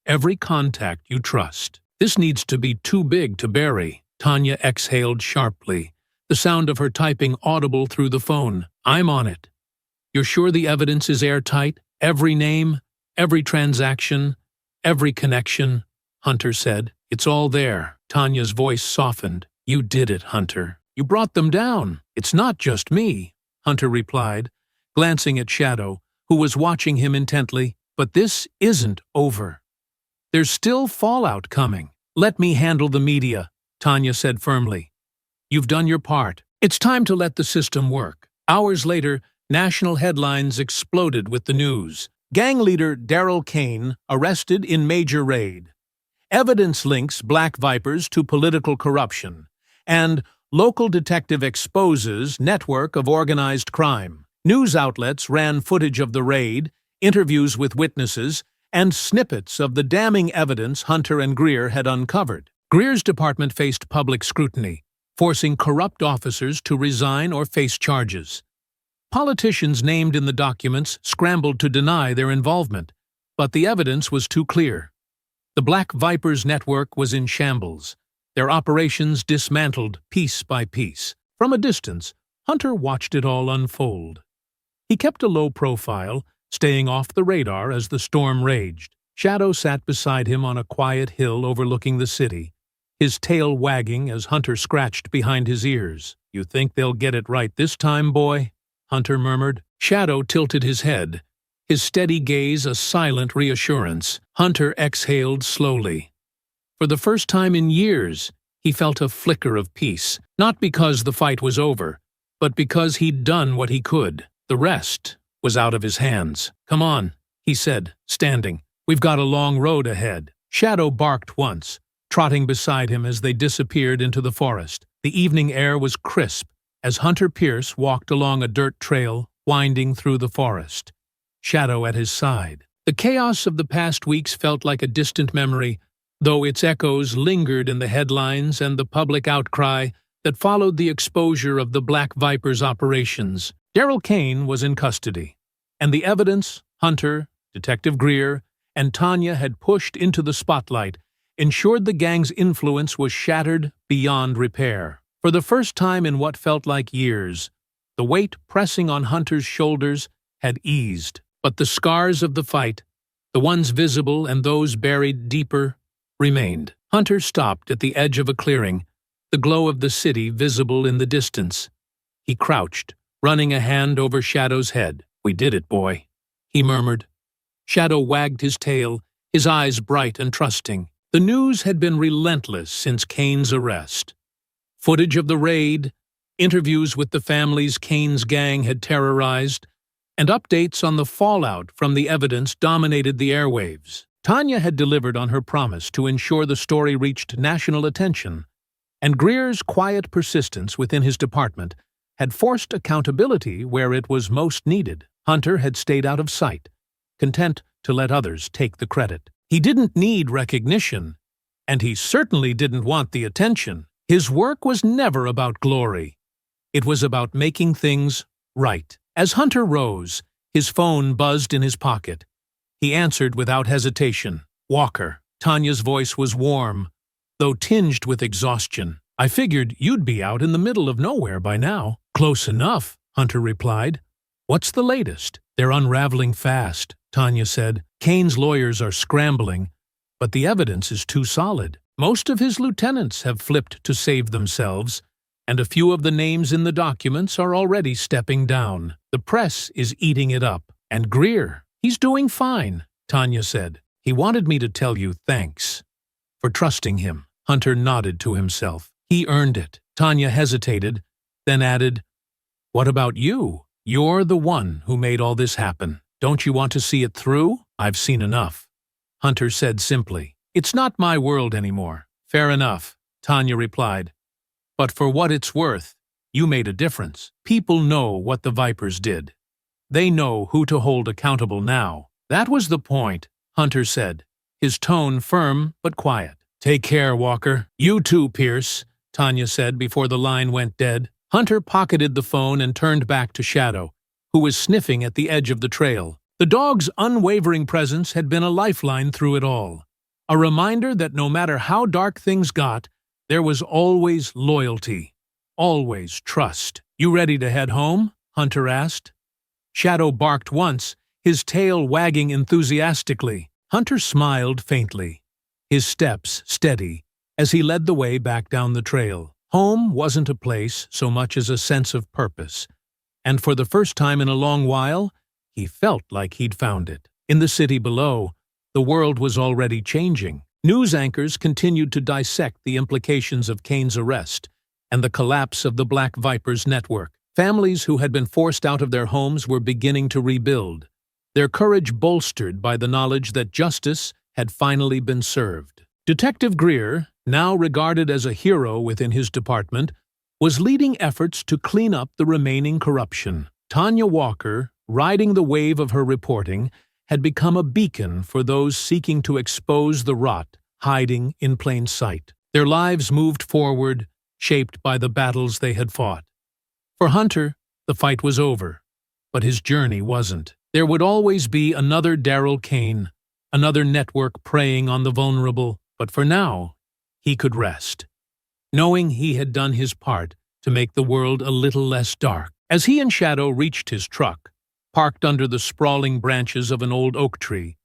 every contact you trust. This needs to be too big to bury." Tanya exhaled sharply, the sound of her typing audible through the phone. "I'm on it." "You're sure the evidence is airtight? Every name, every transaction, every connection?" Hunter said. "It's all there." Tanya's voice softened. "You did it, Hunter. You brought them down. It's not just me," Hunter replied, glancing at Shadow, who was watching him intently. "But this isn't over. There's still fallout coming." "Let me handle the media," Tanya said firmly. "You've done your part. It's time to let the system work." Hours later, national headlines exploded with the news. Gang leader Daryl Kane arrested in major raid. Evidence links Black Vipers to political corruption. And local detective exposes network of organized crime. News outlets ran footage of the raid, interviews with witnesses, and snippets of the damning evidence Hunter and Greer had uncovered. Greer's department faced public scrutiny, forcing corrupt officers to resign or face charges. Politicians named in the documents scrambled to deny their involvement, but the evidence was too clear. The Black Vipers network was in shambles, their operations dismantled piece by piece. From a distance, Hunter watched it all unfold. He kept a low profile, staying off the radar as the storm raged. Shadow sat beside him on a quiet hill overlooking the city, his tail wagging as Hunter scratched behind his ears. "You think they'll get it right this time, boy?" Hunter murmured. Shadow tilted his head, his steady gaze a silent reassurance. Hunter exhaled slowly. For the first time in years, he felt a flicker of peace, not because the fight was over, but because he'd done what he could. The rest was out of his hands. "Come on," he said, standing. "We've got a long road ahead." Shadow barked once, trotting beside him as they disappeared into the forest. The evening air was crisp as Hunter Pierce walked along a dirt trail winding through the forest, Shadow at his side. The chaos of the past weeks felt like a distant memory, though its echoes lingered in the headlines and the public outcry that followed the exposure of the Black Viper's operations. Daryl Kane was in custody, and the evidence Hunter, Detective Greer, and Tanya had pushed into the spotlight ensured the gang's influence was shattered beyond repair. For the first time in what felt like years, the weight pressing on Hunter's shoulders had eased, but the scars of the fight, the ones visible and those buried deeper, remained. Hunter stopped at the edge of a clearing, the glow of the city visible in the distance. He crouched, running a hand over Shadow's head. "We did it, boy," he murmured. Shadow wagged his tail, his eyes bright and trusting. The news had been relentless since Kane's arrest. Footage of the raid, interviews with the families Kane's gang had terrorized, and updates on the fallout from the evidence dominated the airwaves. Tanya had delivered on her promise to ensure the story reached national attention, and Greer's quiet persistence within his department had forced accountability where it was most needed. Hunter had stayed out of sight, content to let others take the credit. He didn't need recognition, and he certainly didn't want the attention. His work was never about glory. It was about making things right. As Hunter rose, his phone buzzed in his pocket. He answered without hesitation. "Walker." Tanya's voice was warm, though tinged with exhaustion. "I figured you'd be out in the middle of nowhere by now." "Close enough," Hunter replied. "What's the latest?" "They're unraveling fast," Tanya said. "Kane's lawyers are scrambling, but the evidence is too solid. Most of his lieutenants have flipped to save themselves, and a few of the names in the documents are already stepping down. The press is eating it up. And Greer, he's doing fine," Tanya said. "He wanted me to tell you thanks for trusting him." Hunter nodded to himself. "He earned it." Tanya hesitated, then added, "What about you? You're the one who made all this happen. Don't you want to see it through?" "I've seen enough," Hunter said simply. "It's not my world anymore." "Fair enough," Tanya replied. "But for what it's worth, you made a difference. People know what the Vipers did. They know who to hold accountable now." "That was the point," Hunter said, his tone firm but quiet. "Take care, Walker." "You too, Pierce," Tanya said before the line went dead. Hunter pocketed the phone and turned back to Shadow, who was sniffing at the edge of the trail. The dog's unwavering presence had been a lifeline through it all, a reminder that no matter how dark things got, there was always loyalty, always trust. "You ready to head home?" Hunter asked. Shadow barked once, his tail wagging enthusiastically. Hunter smiled faintly, his steps steady, as he led the way back down the trail. Home wasn't a place so much as a sense of purpose, and for the first time in a long while, he felt like he'd found it. In the city below, the world was already changing. News anchors continued to dissect the implications of Kane's arrest and the collapse of the Black Viper's network. Families who had been forced out of their homes were beginning to rebuild, their courage bolstered by the knowledge that justice had finally been served. Detective Greer, now regarded as a hero within his department, was leading efforts to clean up the remaining corruption. Tanya Walker, riding the wave of her reporting, had become a beacon for those seeking to expose the rot hiding in plain sight. Their lives moved forward, shaped by the battles they had fought. For Hunter, the fight was over, but his journey wasn't. There would always be another Daryl Kane, another network preying on the vulnerable, but for now, he could rest, knowing he had done his part to make the world a little less dark. As he and Shadow reached his truck, parked under the sprawling branches of an old oak tree,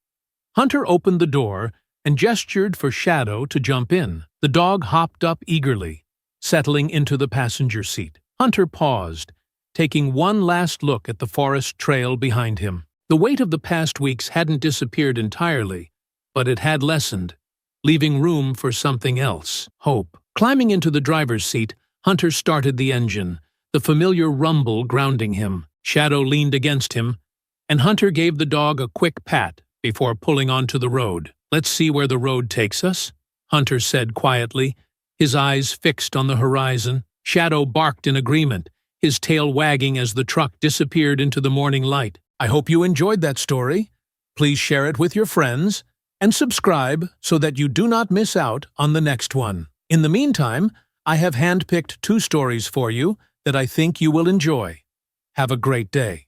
Hunter opened the door and gestured for Shadow to jump in. The dog hopped up eagerly, settling into the passenger seat. Hunter paused, taking one last look at the forest trail behind him. The weight of the past weeks hadn't disappeared entirely, but it had lessened, leaving room for something else: hope. Climbing into the driver's seat, Hunter started the engine, the familiar rumble grounding him. Shadow leaned against him, and Hunter gave the dog a quick pat before pulling onto the road. "Let's see where the road takes us," Hunter said quietly, his eyes fixed on the horizon. Shadow barked in agreement, his tail wagging as the truck disappeared into the morning light. I hope you enjoyed that story. Please share it with your friends, and subscribe so that you do not miss out on the next one. In the meantime, I have handpicked 2 stories for you that I think you will enjoy. Have a great day.